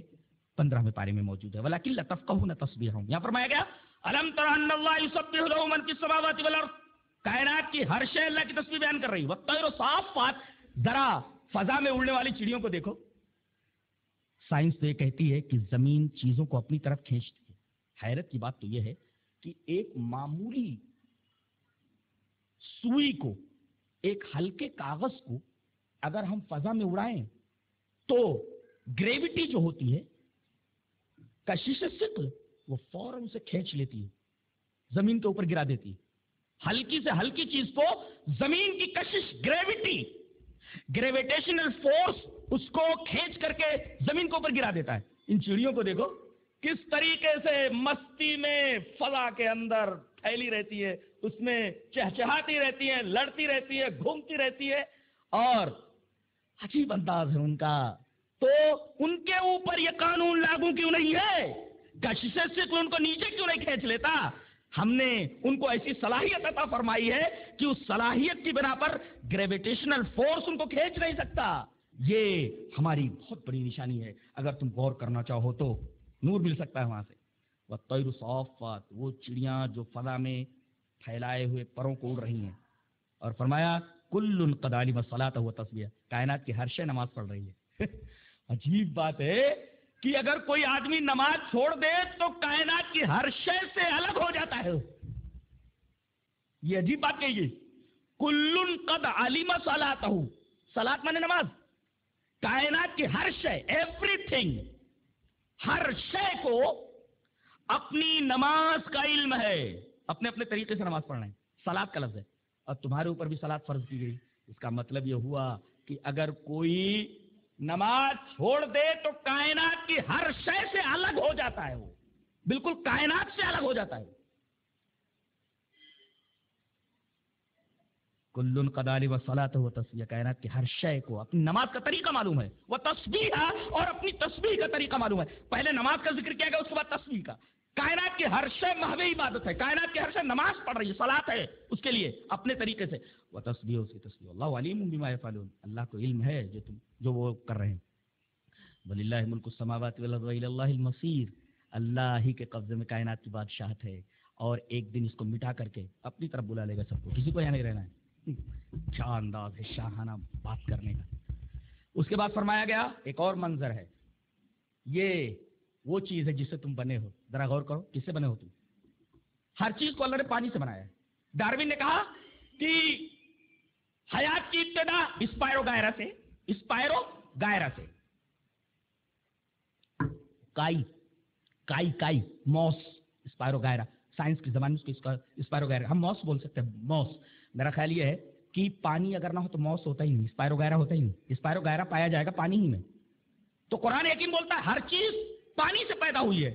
15ویں پارے میں موجود ہے وَلَكِن لَتَفْقَهُونَ تَسْبِيحَهُمْ. یہاں فرمایا گیا الم تر ان اللہ یسبح له من فی السماوات والارض. کائنات کی ہر شے اللہ کی تسبیح بیان کر رہی ہے. والطیر صافات. ذرا فضا میں اڑنے والی چڑیوں کو دیکھو. سائنس تو یہ کہتی ہے کہ زمین چیزوں کو اپنی طرف کھینچتی ہے. حیرت کی بات تو یہ ہے کہ ایک معمولی سوئی کو، ایک ہلکے کاغذ کو اگر ہم فضا میں اڑائیں تو گریوٹی جو ہوتی ہے، کشش ثقل، وہ فوراً اسے کھینچ لیتی ہے، زمین کے اوپر گرا دیتی ہے. ہلکی سے ہلکی چیز کو زمین کی کشش، گریوٹی، گریویٹیشنل فورس اس کو کھینچ کر کے زمین کے اوپر گرا دیتا ہے. ان چڑیوں کو دیکھو، کس طریقے سے مستی میں فضا کے اندر پھیلی رہتی ہے، اس میں چہچہاتی رہتی ہے، لڑتی رہتی ہے، گھومتی رہتی ہے، اور عجیب انداز ہے ان کا. تو ان کے اوپر یہ قانون لاگو کیوں نہیں ہے؟ کشش سے کوئی ان کو نیچے کیوں نہیں کھینچ لیتا؟ ہم نے ان کو ایسی صلاحیت عطا فرمائی ہے کہ اس صلاحیت کی بنا پر گریویٹیشنل فورس ان کو کھینچ نہیں سکتا. یہ ہماری بہت بڑی نشانی ہے. اگر تم غور کرنا چاہو تو نور مل سکتا ہے وہاں سے. وَالطَّيْرُ صَافَّاتٌ، وہ چڑیاں جو فضا میں پھیلائے ہوئے پروں کو اڑ رہی ہیں. اور فرمایا کل قد علم الصلاۃ وتسبیح، کائنات کی ہر شے نماز پڑھ رہی ہے. عجیب بات ہے کہ اگر کوئی آدمی نماز چھوڑ دے تو کائنات کی ہر شے سے الگ ہو جاتا ہے. یہ عجیب بات کہیے. کل قد علم صلاتہ، صلاۃ مانے نماز. کائنات کی ہر شے، ایوری تھنگ، ہر شے کو اپنی نماز کا علم ہے. اپنے اپنے طریقے سے نماز پڑھنا ہے. صلاۃ کا لفظ ہے اور تمہارے اوپر بھی صلاۃ فرض کی گئی. اس کا مطلب یہ ہوا کہ اگر کوئی نماز چھوڑ دے تو کائنات کی ہر شے سے الگ ہو جاتا ہے. وہ بالکل کائنات سے الگ ہو جاتا ہے. کل قد علم الصلاۃ وتسبیح، کائنات کی ہر شے کو اپنی نماز کا طریقہ معلوم ہے. وہ تسبیح، اور اپنی تسبیح کا طریقہ معلوم ہے. پہلے نماز کا ذکر کیا گیا، اس کے بعد تسبیح کا. کائنات کی ہر شے محو عبادت ہے. کائنات کی ہر شے نماز پڑھ رہی ہے، صلاۃ ہے اس کے لیے اپنے طریقے سے. وہ تسبیح، اس کی تسبیح. اللہ علیم بما یفعلون، اللہ کو علم ہے جو وہ کر رہے ہیں. وللہ ملک السماوات والارض والی اللہ المصیر، اللہ ہی کے قبضے میں کائنات کی بادشاہت ہے، اور ایک دن اس کو مٹا کر کے اپنی طرف بلا لے گا سب کو. کسی کو یہاں نہیں رہنا ہے. کیا انداز ہے شاہانہ بات کرنے کا. اس کے بعد فرمایا گیا ایک اور منظر ہے. یہ وہ چیز ہے جس سے تم بنے ہو. ذرا غور کرو، کس سے بنے ہو تم؟ ہر چیز کو اللہ نے پانی سے بنایا ہے. ڈاروین نے کہا کہ حیات کی ابتدا اسپائرو گائرا سے، اسپائرو گائرا سے. کائی موس، اسپائرو گائرا. سائنس کی زبان میں اس کو اسپائرو گائرا، ہم موس بول سکتے ہیں. موس، میرا خیال یہ ہے کہ پانی اگر نہ ہو تو موس ہوتا ہی نہیں، اسپائرو گائرا ہوتا ہی نہیں. اسپائرو گائرا پایا جائے گا پانی ہی میں. تو قرآن حکیم بولتا ہے ہر چیز پانی سے پیدا ہوئی ہے.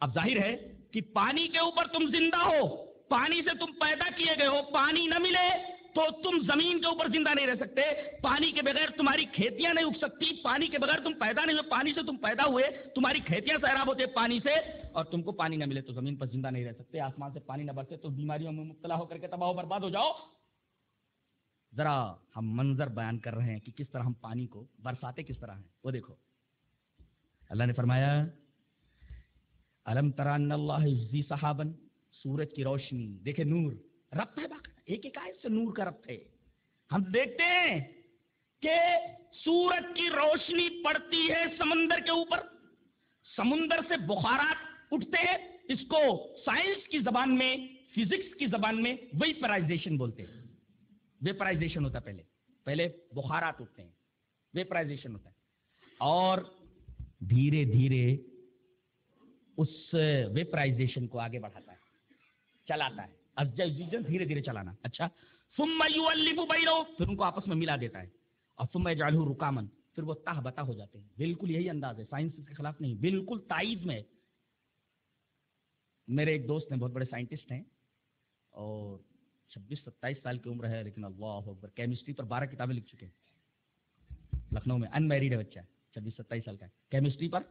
اب ظاہر ہے کہ پانی کے اوپر تم زندہ ہو، پانی سے تم پیدا کیے گئے ہو. پانی نہ ملے تو تم زمین کے اوپر زندہ نہیں رہ سکتے. پانی کے بغیر تمہاری کھیتیاں نہیں اگ سکتی. پانی کے بغیر تم پیدا نہیں ہوئے. پانی سے تم پیدا ہوئے، تمہاری کھیتیاں سیراب ہوتے پانی سے، اور تم کو پانی نہ ملے تو زمین پر زندہ نہیں رہ سکتے. آسمان سے پانی نہ برسے تو بیماریوں میں مبتلا ہو کر کے تباہ و برباد ہو جاؤ. ذرا ہم منظر بیان کر رہے ہیں کہ کس طرح ہم پانی کو برساتے کس طرح ہیں. وہ دیکھو، اللہ نے فرمایا الم تری ان اللہ یجزی سحابا، سورج کی روشنی دیکھے، نور ربط ہے. باقی ایک ایک آیت سے نور کا ربط ہے. ہم دیکھتے ہیں کہ سورج کی روشنی پڑتی ہے سمندر کے اوپر، سمندر سے بخارات اٹھتے ہیں. اس کو سائنس کی زبان میں، فزکس کی زبان میں ویپرائزیشن بولتے ہیں. ویپرائزیشن ہوتا ہے، پہلے بخارات اٹھتے ہیں، ویپرائزیشن ہوتا ہے، اور دھیرے دھیرے اس ویپرائزیشن کو آگے بڑھاتا ہے، چلاتا ہے. دھیرے دھیرے چلانا. اچھا، ثم یؤلف بینہم، پھر ان کو آپس میں ملا دیتا ہے. اور ثم یجعلہ رکاما، پھر وہ تہ بتا ہو جاتے ہیں. بالکل یہی انداز ہے، سائنس کے خلاف نہیں، بالکل تائید میں. میرے ایک دوست ہیں، بہت بڑے سائنٹسٹ ہیں، اور 26-27 سال کی عمر ہے، لیکن اللہ اکبر کیمسٹری پر 12 کتابیں لکھ چکے ہیں. لکھنؤ میں ان میریڈ ہے بچہ، 26-27 سال کا ہے. کیمسٹری پر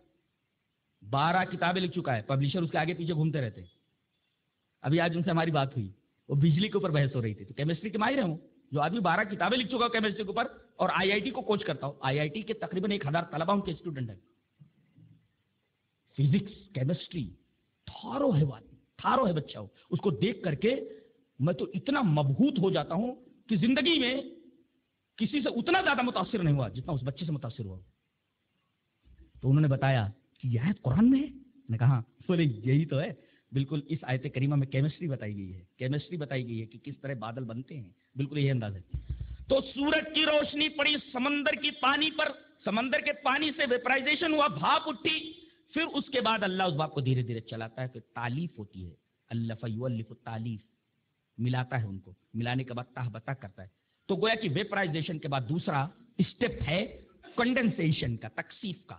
12 کتابیں لکھ چکا ہے. پبلشر اس کے آگے پیچھے گھومتے رہتے ہیں. ابھی آج ان سے ہماری بات ہوئی، وہ بجلی کے اوپر بحث ہو رہی تھی. تو کیمسٹری کے ماہر ہوں، جو آدمی 12 کتابیں لکھ چکا ہو کیمسٹری کے اوپر، اور IIT کو کوچ کرتا ہوں. IIT کے تقریباً 1000 طلبہ ان کے اسٹوڈنٹ ہیں. فزکس، کیمسٹری، تھارو ہے بچہ. اس کو دیکھ کر کے میں تو اتنا مبہوت ہو جاتا ہوں کہ زندگی میں کسی سے اتنا زیادہ متاثر نہیں ہوا جتنا اس بچے سے متاثر ہوا. تو انہوں نے بتایا کہ یہ آیت قرآن میں ہے. میں نے کہا بولے یہی تو ہے. بالکل اس آیت کریمہ میں کیمسٹری بتائی گئی ہے. کیمسٹری بتائی گئی ہے کہ کس طرح بادل بنتے ہیں. بالکل یہی انداز ہے. تو سورج کی روشنی پڑی سمندر کی پانی پر، سمندر کے پانی سے ویپرائزیشن ہوا، بھاپ اٹھی. پھر اس کے بعد اللہ اس بھاپ کو دھیرے دھیرے چلاتا ہے. پھر تالیف ہوتی ہے. الف یؤلف تالیف، ملاتا ہے ان کو. ملانے کے بعد تہ بتا کرتا ہے. تو گویا کہ ویپرائزیشن کے بعد دوسرا اسٹیپ ہے کنڈنسیشن کا، تکثیف کا.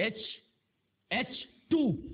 H2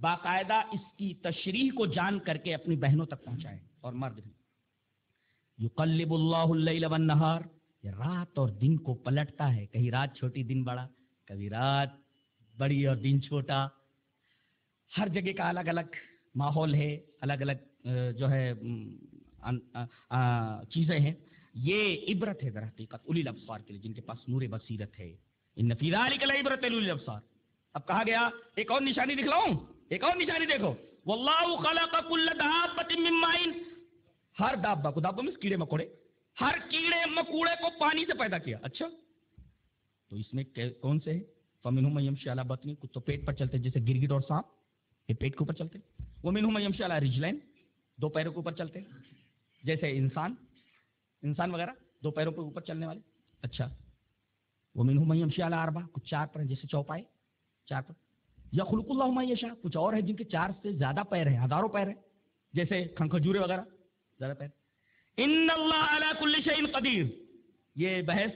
باقاعدہ اس کی تشریح کو جان کر کے اپنی بہنوں تک پہنچائیں. اور مرد بھی یقلب اللہ اللیل والنہار، یہ رات اور دن کو پلٹتا ہے، کہیں رات چھوٹی دن بڑا، کبھی رات بڑی اور دن چھوٹا. ہر جگہ کا الگ الگ ماحول ہے، الگ الگ جو ہے چیزیں ہیں. یہ عبرت ہے در حقیقت اولی الابصار کے لیے، جن کے پاس نور بصیرت ہے. ان فی ذلک لعبرۃ لأولی الابصار. اب کہا گیا ایک اور نشانی دکھلاؤں، ایک اور نشانی دیکھو. واللہ خلق کل دابۃ من ماء، ہر دابہ کو، دابہ میں کیڑے مکوڑے، ہر کیڑے مکوڑے کو پانی سے پیدا کیا. اچھا تو اس میں کون سے ہے؟ فمنہم من یمشی علی بطنہ، کچھ تو پیٹ پر چلتے جیسے گرگٹ اور سانپ، یہ پیٹ کے اوپر چلتے. ومنہم من یمشی علی رجلین، دو پیروں کے اوپر چلتے جیسے انسان وغیرہ، دو پیروں کے اوپر چلنے والے. اچھا ومنہم من یمشی علی اربع، کچھ چار پر جیسے چوپائے، چار پر. یخلق اللہ ما یشاء، کچھ اور ہے جن کے چار سے زیادہ پیر ہیں، ہزاروں پیر ہیں جیسے کھجورے وغیرہ، زیادہ پیر. ان اللہ علی کل شیء قدیر. یہ بحث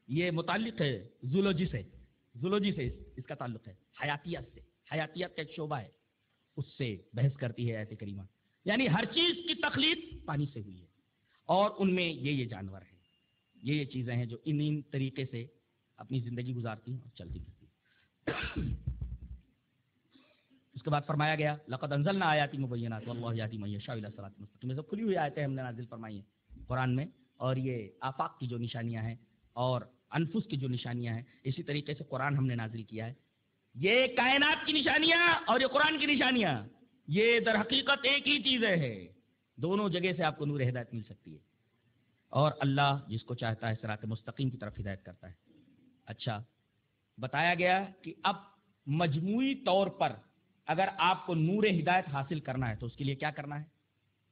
یہ متعلق ہے زولوجی سے اس کا تعلق ہے، حیاتیات سے. حیاتیات کا ایک شعبہ ہے، اس سے بحث کرتی ہے آیت کریمہ. یعنی ہر چیز کی تخلیق پانی سے ہوئی ہے، اور ان میں یہ جانور ہیں، یہ چیزیں ہیں جو ان طریقے سے اپنی زندگی گزارتی ہیں اور چلتی پھرتی. اس کے بعد فرمایا گیا لقد انزلنا آیات مبینات واللہ یہدی من یشاء الی صراط مستقیم. یہ سب کھلی ہوئی آیتیں ہم نے نازل فرمائی ہیں قرآن میں، اور یہ آفاق کی جو نشانیاں ہیں اور انفس کی جو نشانیاں ہیں، اسی طریقے سے قرآن ہم نے نازل کیا ہے. یہ کائنات کی نشانیاں اور یہ قرآن کی نشانیاں، یہ در حقیقت ایک ہی چیزیں ہیں. دونوں جگہ سے آپ کو نور ہدایت مل سکتی ہے، اور اللہ جس کو چاہتا ہے صراط مستقیم کی طرف ہدایت کرتا ہے. اچھا بتایا گیا کہ اب مجموعی طور پر اگر آپ کو نور ہدایت حاصل کرنا ہے تو اس کے لیے کیا کرنا ہے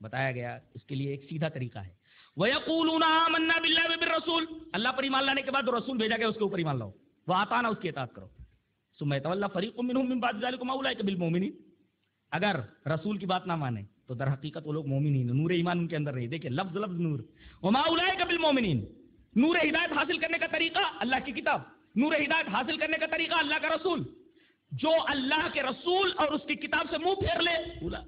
بتایا گیا. اس کے لیے ایک سیدھا طریقہ ہے. وَيَقُولُونَ آمَنَّا بِاللَّهِ وَبِالرَّسُولِ، اللہ پر ایمان لانے کے بعد جو رسول بھیجا گیا اس کے اوپر ایمان لاؤ، وَأَطَعْنَا، اس کی اطاعت کرو. ثُمَّ يَتَوَلَّىٰ فَرِيقٌ مِّنْهُم مِّن بَعْدِ ذَٰلِكَ وَمَا أُولَٰئِكَ بِالْمُؤْمِنِينَ. اگر رسول کی بات نہ مانے تو در حقیقت وہ لوگ مومن ہی نہیں، نور ایمان ان کے اندر نہیں. دیکھیں لفظ نور. وَمَا أُولَٰئِكَ بِالْمُؤْمِنِينَ. نور ہدایت حاصل کرنے کا طریقہ اللہ کی کتاب، نور ہدایت حاصل کرنے کا طریقہ اللہ کا رسول. جو اللہ کے رسول اور اس کی کتاب سے منہ پھیر لے،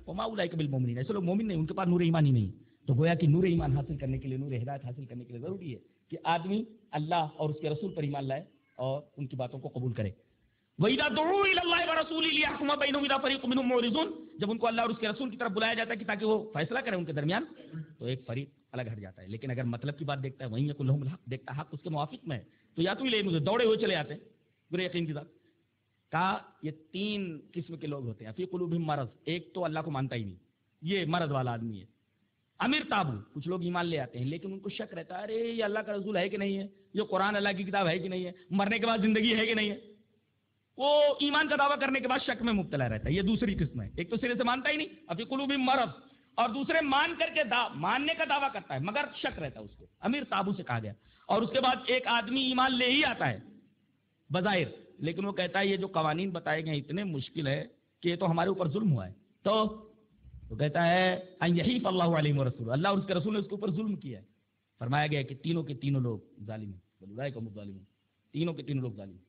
وما اولئک بالمؤمنین، ایسے لوگ مومن نہیں، ان کے پاس نور ایمان ہی نہیں. تو گویا کہ نور ایمان حاصل کرنے کے لیے، نور ہدایت حاصل کرنے کے لیے ضروری ہے کہ آدمی اللہ اور اس کے رسول پر ایمان لائے اور ان کی باتوں کو قبول کرے. وَإِذَا دُعُوا إِلَى اللَّهِ وَرَسُولِهِ لِيَحْكُمَ بَيْنَهُمْ إِذَا فَرِيقٌ مِّنْهُم مُّعْرِضُونَ. جب ان کو اللہ اور اس کے رسول کی طرف بلایا جاتا ہے کہ تاکہ وہ فیصلہ کرے ان کے درمیان، تو ایک فریق الگ ہٹ جاتا ہے. لیکن اگر مطلب کی بات دیکھتا ہے، وہیں یقول لهم الحق، دیکھتا ہے حق اس کے موافق میں ہے، تو یا تو لے مجھے دوڑے ہوئے چلے آتے ہیں برے یقین کے ساتھ. کہا یہ تین قسم کے لوگ ہوتے ہیں. فی قلوبہم مرض، ایک تو اللہ کو مانتا ہی نہیں، یہ مرض والا آدمی ہے. امیر تابو، کچھ لوگ ایمان لے آتے ہیں لیکن ان کو شک رہتا ہے، ارے یہ اللہ کا رسول ہے کہ نہیں ہے، یہ قرآن اللہ کی کتاب ہے کہ نہیں ہے، مرنے کے بعد زندگی ہے کہ نہیں ہے. وہ ایمان کا دعویٰ کرنے کے بعد شک میں مبتلا رہتا ہے. یہ دوسری قسم ہے. ایک تو سرے سے مانتا ہی نہیں، ابھی قلوبہم مرض، اور دوسرے مان کر کے ماننے کا دعویٰ کرتا ہے مگر شک رہتا ہے اس کو. امیر تابو سے کہا گیا. اور اس کے بعد ایک آدمی ایمان لے ہی آتا ہے بظاہر، لیکن وہ کہتا ہے یہ جو قوانین بتائے گئے اتنے مشکل ہے کہ یہ تو ہمارے اوپر ظلم ہوا ہے. تو کہتا ہے ان یحیف اللہ علیہ ورسولہ، اللہ اور اس کے رسول نے اس کے اوپر ظلم کیا ہے. فرمایا گیا کہ تینوں کے تینوں لوگ ظالم ہیں، اولئک هم الظالمون، تینوں کے تینوں لوگ ظالم ہیں.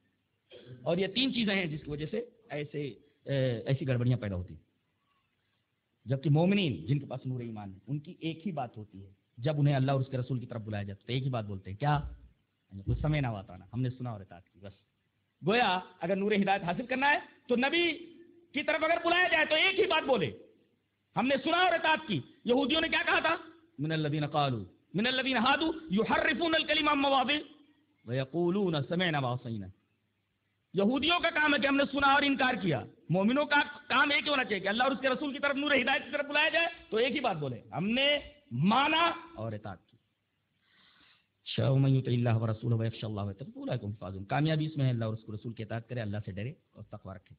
اور یہ تین چیزیں ہیں جس کی وجہ سے ایسی گڑبڑیاں پیدا ہوتی ہیں. جبکہ مومنین جن کے پاس نور ایمان ہے ان کی ایک ہی بات ہوتی ہے، جب انہیں اللہ اور اس کے رسول کی طرف بلایا جاتا ہے تو ایک ہی بات بولتے ہیں، کیا؟ کچھ سمے نہ آتا نا، ہم نے سنا اور اطاعت کی بس. گویا اگر نور ہدایت حاصل کرنا ہے تو نبی کی طرف اگر بلایا جائے تو ایک ہی بات بولے، ہم نے سنا اور اطاعت کی. یہودیوں نے کیا کہا تھا؟ من الذین قالوا من الذین ہادوا یحرفون الکلم عن مواضعہ ویقولون سمعنا وعصینا. یہودیوں کا کام ہے کہ ہم نے سنا اور انکار کیا. مومنوں کا کام ایک ہی ہونا چاہیے کہ اللہ اور اس کے رسول کی طرف نور ہدایت کی طرف بلایا جائے تو ایک ہی بات بولے، ہم نے مانا اور اطاعت کی. من یطع اللہ ورسولہ ویخشى اللہ ویتقہ اولئک هم الفائزون. کامیابی اس میں ہے اللہ اور اس کے رسول کی اطاعت کرے، اللہ سے ڈرے اور تقوی رکھے.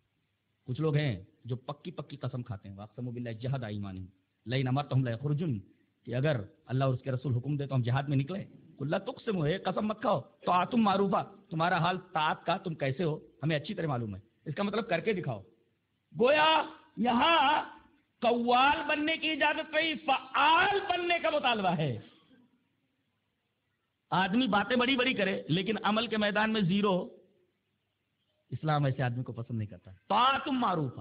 کچھ لوگ ہیں جو پکی قسم کھاتے ہیں، واقسموا باللہ جہد ایمانہم لئن امرتہم لیخرجن، کہ اگر اللہ اور اس کے رسول حکم دے تو ہم جہاد میں نکلے. قل لا تقسموا، قسم مت کھاؤ، طاعتم معروفہ، تمہارا حال طاعت کا تم کیسے ہو ہمیں اچھی طرح معلوم ہے. اس کا مطلب کر کے دکھاؤ. گویا یہاں قوال بننے کی اجازت نہیں، فعال بننے کا مطالبہ ہے. آدمی باتیں بڑی بڑی کرے لیکن عمل کے میدان میں زیرو، اسلام ایسے آدمی کو پسند نہیں کرتا. طاعتم معروفہ،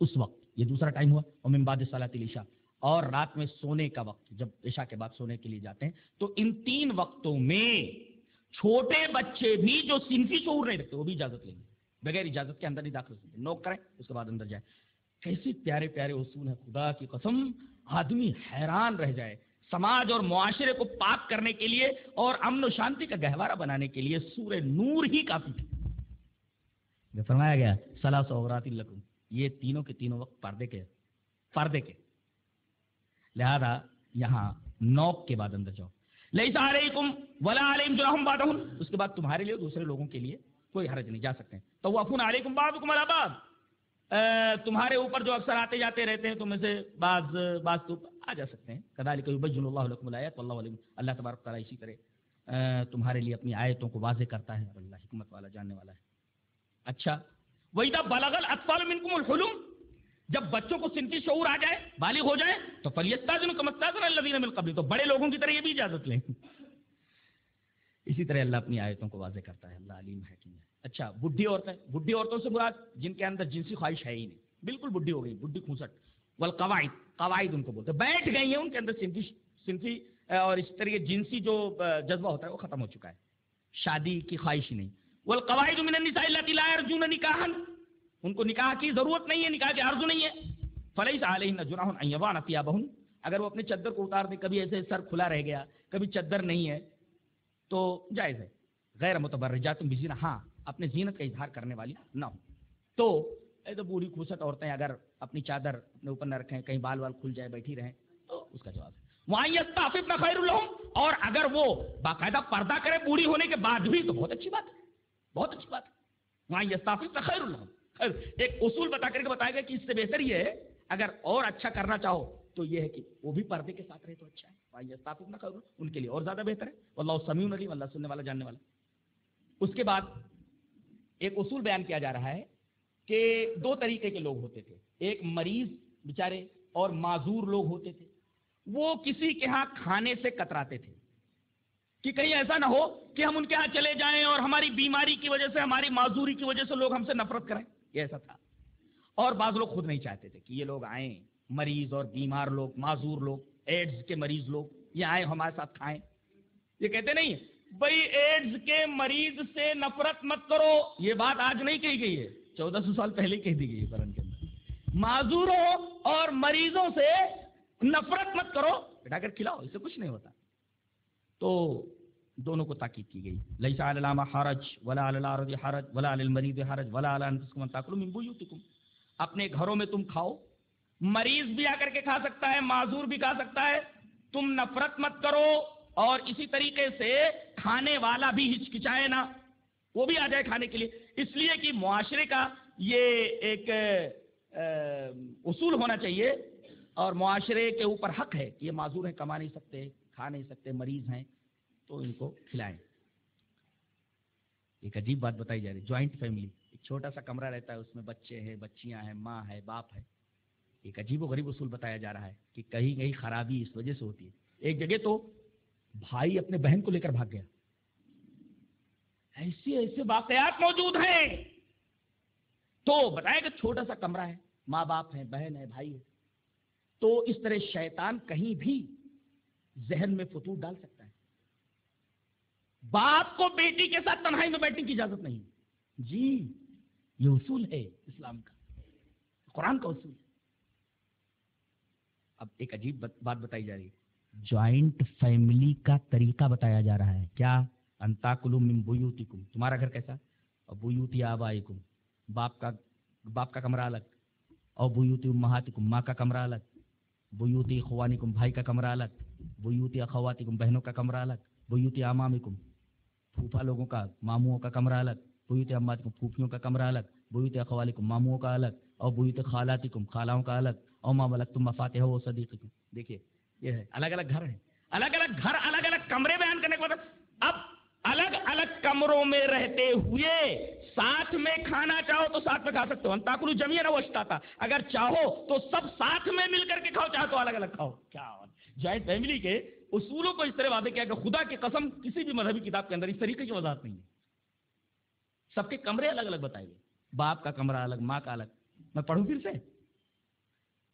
اس وقت، یہ دوسرا ٹائم ہوا. اور من بعد صلاۃ العشاء، اور رات میں سونے کا وقت، جب عشاء کے بعد سونے کے لیے جاتے ہیں. تو ان 3 وقتوں میں چھوٹے بچے بھی جو صنفی شعور نہیں رکھتے وہ بھی اجازت لیں گے، بغیر اجازت کے اندر نہیں داخل ہوتے. نوک کریں اس کے بعد اندر جائیں. کیسے پیارے پیارے اصول ہیں، خدا کی قسم آدمی حیران رہ جائے. سماج اور معاشرے کو پاک کرنے کے لیے اور امن و شانتی کا گہوارہ بنانے کے لیے سورہ نور ہی کافی ہے. فرمایا گیا ثلاث عورات لکم، یہ تینوں کے تینوں وقت پردے کے. لہذا یہاں نوک کے بعد اندر جاؤ. لیس علیکم ولا علیہم جناح بعدہم، اس کے بعد تمہارے لیے دوسرے لوگوں کے لیے کوئی حرج نہیں، جا سکتے ہیں. طوافون علیکم بعضکم علی بعض، تمہارے اوپر جو اکثر آتے جاتے رہتے ہیں تم میں سے بعض تو آ جا سکتے ہیں. کذالک یبین اللہ لکم الآیات واللہ علیم، اللہ تبارک تعالیٰ اسی طرح تمہارے لیے اپنی آیتوں کو واضح کرتا ہے اور اللہ حکمت والا جاننے والا ہے. اچھا وَإِذَا بَلَغَ الْأَطْفَالُ مِنْكُمُ الْحُلُمَ، جب بچوں کو صنفی شعور آ جائے، بالغ ہو جائے، تو فَلْيَسْتَأْذِنُوا كَمَا اسْتَأْذَنَ الَّذِينَ مِنْ قَبْلِهِمْ، تو بڑے لوگوں کی طرح یہ بھی اجازت لیں. اسی طرح اللہ اپنی آیتوں کو واضح کرتا ہے، اللہ علیم حکیم ہے. اچھا بڈھی عورتوں سے مراد جن کے اندر جنسی خواہش ہے ہی نہیں، بالکل بڈھی ہو گئی، بڈھی کھوسٹ. والقواعد ان کو بولتے ہیں، بیٹھ گئی ہیں، ان کے اندر صنفی اور اس طرح جنسی جو جذبہ ہوتا ہے وہ ختم ہو چکا ہے، شادی کی خواہش ہی نہیں. والقواعد من النساء اللاتي لا يرجون نکاحا، ان کو نکاح کی ضرورت نہیں ہے، نکاح کی آرزو نہیں ہے. فلیس علیہن جناح ان یضعن ثیابہن، اگر وہ اپنے چادر کو اتار دیں، کبھی ایسے سر کھلا رہ گیا، کبھی چادر نہیں ہے تو جائز ہے. غیر متبرجات بزینہ، ہاں اپنے زینت کا اظہار کرنے والی نہ ہو. تو ایسے بوڑھی کھوسٹ عورتیں اگر اپنی چادر اپنے اوپر نہ رکھیں، کہیں بال کھل جائے بیٹھی رہیں، تو اس کا جواب ہے وَأَن يَسْتَعْفِفْنَ خَيْرٌ لَهُمْ، اور اگر وہ باقاعدہ پردہ کرے بوڑھی ہونے کے بعد بھی تو بہت اچھی بات ہے، بہت اچھی بات ہے. وَأَن يَسْتَعْفِفْنَ خَيْرٌ لَهُمْ، ایک اصول بتا کر کے بتایا گیا کہ اس سے بہتر یہ ہے اگر اور اچھا کرنا چاہو تو یہ ہے کہ وہ بھی پردے کے ساتھ رہے تو اچھا ہے. وَأَن يَسْتَعْفِفْنَ خَيْرٌ، ان کے لیے اور زیادہ بہتر ہے. واللہ سمیع علیم، اللہ سننے والا جاننے والا. اس کے بعد ایک اصول بیان کیا جا رہا ہے کہ 2 طریقے کے لوگ ہوتے تھے. ایک مریض بیچارے اور معذور لوگ ہوتے تھے. وہ کسی کے ہاں کھانے سے کتراتے تھے کہ کہیں ایسا نہ ہو کہ ہم ان کے ہاں چلے جائیں اور ہماری بیماری کی وجہ سے، ہماری معذوری کی وجہ سے لوگ ہم سے نفرت کریں. یہ ایسا تھا. اور بعض لوگ خود نہیں چاہتے تھے کہ یہ لوگ آئیں، مریض اور بیمار لوگ، معذور لوگ، ایڈز کے مریض لوگ یہ آئیں ہمارے ساتھ کھائیں. یہ کہتے نہیں بھائی ایڈز کے مریض سے نفرت مت کرو، یہ بات آج نہیں کہی گئی ہے، 1400 سال پہلے کہہ دی گئی ہے قرآن کے اندر. معذوروں اور مریضوں سے نفرت مت کرو، بٹھا کر کھلاؤ، اس سے کچھ نہیں ہوتا. تو دونوں کو تاکید کی گئی. لیس علی الاعمى حرج ولا علی الأعرج حرج ولا علی المریض حرج ولا علی انفسکم ان تاکلوا من بیوتکم، اپنے گھروں میں تم کھاؤ، مریض بھی آ کر کے کھا سکتا ہے، معذور بھی کھا سکتا ہے، تم نفرت مت کرو. اور اسی طریقے سے کھانے والا بھی ہچکچائے نہ، وہ بھی آ جائے کھانے کے لیے. اس لیے کہ معاشرے کا یہ ایک اصول ہونا چاہیے اور معاشرے کے اوپر حق ہے کہ یہ معذور ہیں، کما نہیں سکتے، کھا نہیں سکتے، مریض ہیں، تو ان کو کھلائیں. ایک عجیب بات بتائی جا رہی ہے، جوائنٹ فیملی، ایک چھوٹا سا کمرہ رہتا ہے، اس میں بچے ہیں، بچیاں ہیں، ماں ہے، باپ ہے. ایک عجیب و غریب اصول بتایا جا رہا ہے کہ کہیں کہیں خرابی اس وجہ سے ہوتی ہے. ایک جگہ تو بھائی اپنے بہن کو لے کر بھاگ گیا. ایسے واقعات موجود ہیں. تو بتایا کہ چھوٹا سا کمرہ ہے، ماں باپ ہے، بہن ہے، بھائی ہے، تو اس طرح شیطان کہیں بھی ذہن میں فتور ڈال سکتا ہے. باپ کو بیٹی کے ساتھ تنہائی میں بیٹھنے کی اجازت نہیں. جی یہ اصول ہے اسلام کا، قرآن کا اصول ہے. اب ایک عجیب بات بتائی جا رہی ہے، جوائنٹ فیملی کا طریقہ بتایا جا رہا ہے. کیا؟ ان تاکلوا من بیوتکم، تمہارا گھر کیسا؟ اور بیوت آبائکم، باپ کا کمرہ الگ، اور بیوت امہاتکم، ماں کا کمرہ الگ، بیوت اخوانکم، بھائی کا کمرہ الگ، بیوت اخواتکم، بہنوں کا کمرہ الگ، بیوت امامکم، پھوپھا لوگوں کا، ماموں کا کمرہ الگ، بیوت اماتکم، پھوپھیوں کا کمرہ الگ، بیوت اخوالکم، ماموں کا الگ، اور بیوت خالاتکم، خالاؤں کا الگ، اور ما ملکتم مفاتحہ و صدیقکم. دیکھیے یہ ہے، الگ الگ گھر ہیں، الگ الگ گھر، الگ الگ کمرے بیان کرنے کے بعد اب الگ الگ کمروں میں رہتے ہوئے ساتھ میں کھانا چاہو تو ساتھ میں کھا سکتے ہو. انتاکلوا جمیعا واشتاتا، اگر چاہو تو سب ساتھ میں مل کر کے کھاؤ، چاہو تو الگ الگ کھاؤ. کیا جوائنٹ فیملی کے اصولوں کو اس طرح واضح کیا کہ خدا کی قسم کسی بھی مذہبی کتاب کے اندر اس طریقے کی وضاحت نہیں ہے. سب کے کمرے الگ الگ بتائے گئے، باپ کا کمرہ الگ، ماں کا الگ. میں پڑھوں پھر سے،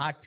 8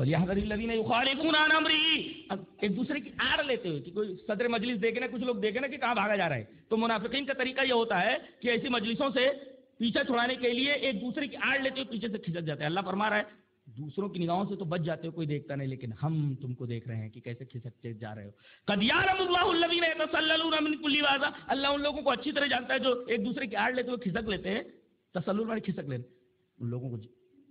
فَلْيَحْذَرِ الَّذِينَ يُخَالِفُونَ عَنْ أَمْرِهِ. اب ایک دوسرے کی آڑ لیتے ہوئے کہ کوئی صدر مجلس دیکھے نا، کچھ لوگ دیکھے نا کہ کہاں بھاگا جا رہا ہے، تو منافقین کا طریقہ یہ ہوتا ہے کہ ایسی مجلسوں سے پیچھے چھڑانے کے لیے ایک دوسرے کی آڑ لیتے ہوئے پیچھے سے کھسک جاتے ہیں. اللہ فرما رہا ہے دوسروں کی نگاہوں سے تو بچ جاتے ہو، کوئی دیکھتا نہیں، لیکن ہم تم کو دیکھ رہے ہیں کہ کیسے کھسکتے جا رہے ہو. قد یعلم اللہ الذین یتسللون من کل وادہ. اللہ ان لوگوں کو اچھی طرح جانتا ہے جو ایک دوسرے کی آڑ لیتے ہوئے کھسک لیتے ہیں. تسلل میں کھسک لیتے، ان لوگوں کو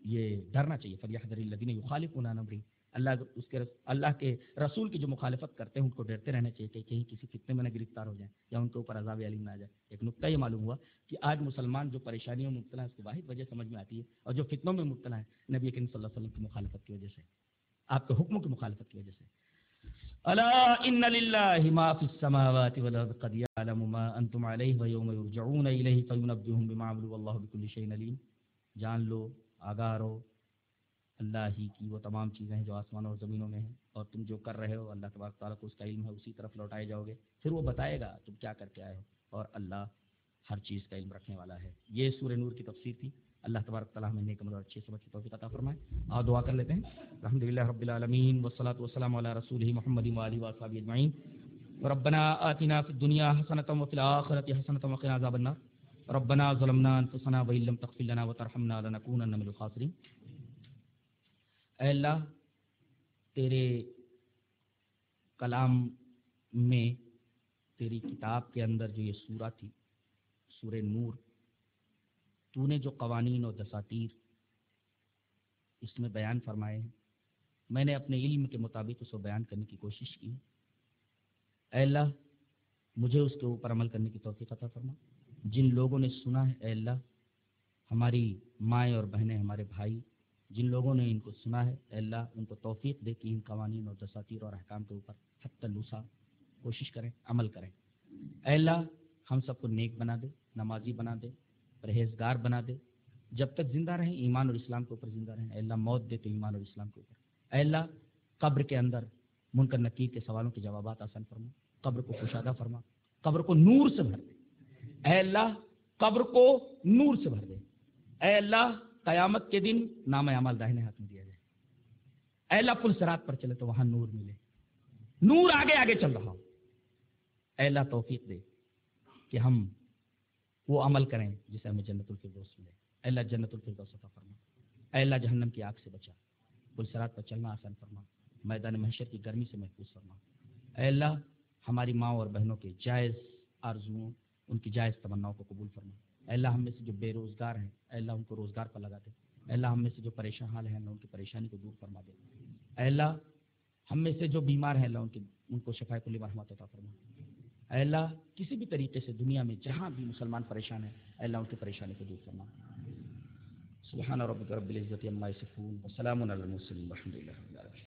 یہ ڈرنا چاہیے. فلیحذر الذین یخالفون عن امرہ. اللہ کے رسول کی جو مخالفت کرتے ہیں ان کو ڈرتے رہنا چاہیے کہ کہیں کسی فتنے میں نہ گرفتار ہو جائیں یا ان کے اوپر عذاب علیم نہ آ جائے. ایک نقطہ یہ معلوم ہوا کہ آج مسلمان جو پریشانیوں میں مبتلا ہے اس کی واحد وجہ سمجھ میں آتی ہے، اور جو فتنوں میں مبتلا ہے نبی کریم صلی اللہ علیہ وسلم کی مخالفت کی وجہ سے، آپ کے حکموں کی مخالفت کی وجہ سے. الا ان للہ ما فی السماوات والارض قد یعلم ما انتم علیہ ویوم یرجعون الیہ فینبئہم بما عملوا واللہ بکل شیء علیم. جان لو، آگاہ رہو، اللہ ہی کی وہ تمام چیزیں ہیں جو آسمانوں اور زمینوں میں ہیں، اور تم جو کر رہے ہو اللہ تبارک تعالیٰ کو اس کا علم ہے، اسی طرف لوٹائے جاؤ گے، پھر وہ بتائے گا تم کیا کر کے آئے ہو، اور اللہ ہر چیز کا علم رکھنے والا ہے. یہ سورہ نور کی تفسیر تھی. اللہ تبارک تعالیٰ ہمیں نیک عمل اور اچھی سمجھ کی توفیق عطا فرمائے. اور دعا کر لیتے ہیں. الحمدللہ رب العالمین والصلاۃ والسلام علی رسولہ محمد وآلہ وصحبہ اجمعین. ربنا آتنا فی الدنیا حسنۃ وفی الآخرۃ حسنۃ وقنا عذاب النار. ربنا ظلمنا انفسنا وان لم تغفر لنا وترحمنا لنکونن من الخاسرین. اے اللہ، تیرے کلام میں، تیری کتاب کے اندر جو یہ سورہ تھی، سورہ نور، تو نے جو قوانین اور دساتیر اس میں بیان فرمائے ہیں، میں نے اپنے علم کے مطابق اس کو بیان کرنے کی کوشش کی. اے اللہ، مجھے اس کے اوپر عمل کرنے کی توفیق عطا فرما. جن لوگوں نے سنا ہے اے اللہ، ہماری مائیں اور بہنیں، ہمارے بھائی، جن لوگوں نے ان کو سنا ہے اے اللہ، ان کو توفیق دے کہ ان قوانین اور دساتیر اور احکام کے اوپر حتی الوسع کوشش کریں، عمل کریں. اے اللہ، ہم سب کو نیک بنا دے، نمازی بنا دے، پرہیزگار بنا دے. جب تک زندہ رہیں ایمان اور اسلام کے اوپر زندہ رہیں. اے اللہ، موت دے تو ایمان اور اسلام کے اوپر. اے اللہ، قبر کے اندر منکر نکیر کے سوالوں کے جوابات آسان فرما. قبر کو کشادہ فرما. قبر کو نور سے بھر دے. اے اللہ، قبر کو نور سے بھر دے. اے اللہ، قیامت کے دن نام اعمال داہنے ہاتھ میں دیا جائے. اے اللہ، پل صراط پر چلے تو وہاں نور ملے، نور آگے آگے چل رہا ہو. اے اللہ، توفیق دے کہ ہم وہ عمل کریں جسے ہمیں جنت الفردوس ملے. اے اللہ، جنت الفردوس عطا فرما. اے اللہ، جہنم کی آگ سے بچا. پل صراط پر چلنا آسان فرما. میدان محشر کی گرمی سے محفوظ فرما. اے اللہ، ہماری ماں اور بہنوں کے جائز آرزوؤں، ان کی جائز تمناؤں کو قبول فرما. اے اللہ، ہم میں سے جو بے روزگار ہیں اے اللہ ان کو روزگار پر لگا دے. اے اللہ، ہم میں سے جو پریشان حال ہیں اللہ ان کی پریشانی کو دور فرما دے. اے اللہ، ہم میں سے جو بیمار ہیں اللہ ان کو شفا کلی مرحمت عطا فرما. اے اللہ، کسی بھی طریقے سے دنیا میں جہاں بھی مسلمان پریشان ہیں اے اللہ ان کی پریشانی کو دور فرما. سبحان ربک رب العزۃ عما یصفون وسلام علی المرسلین والحمد للہ رب العالمین.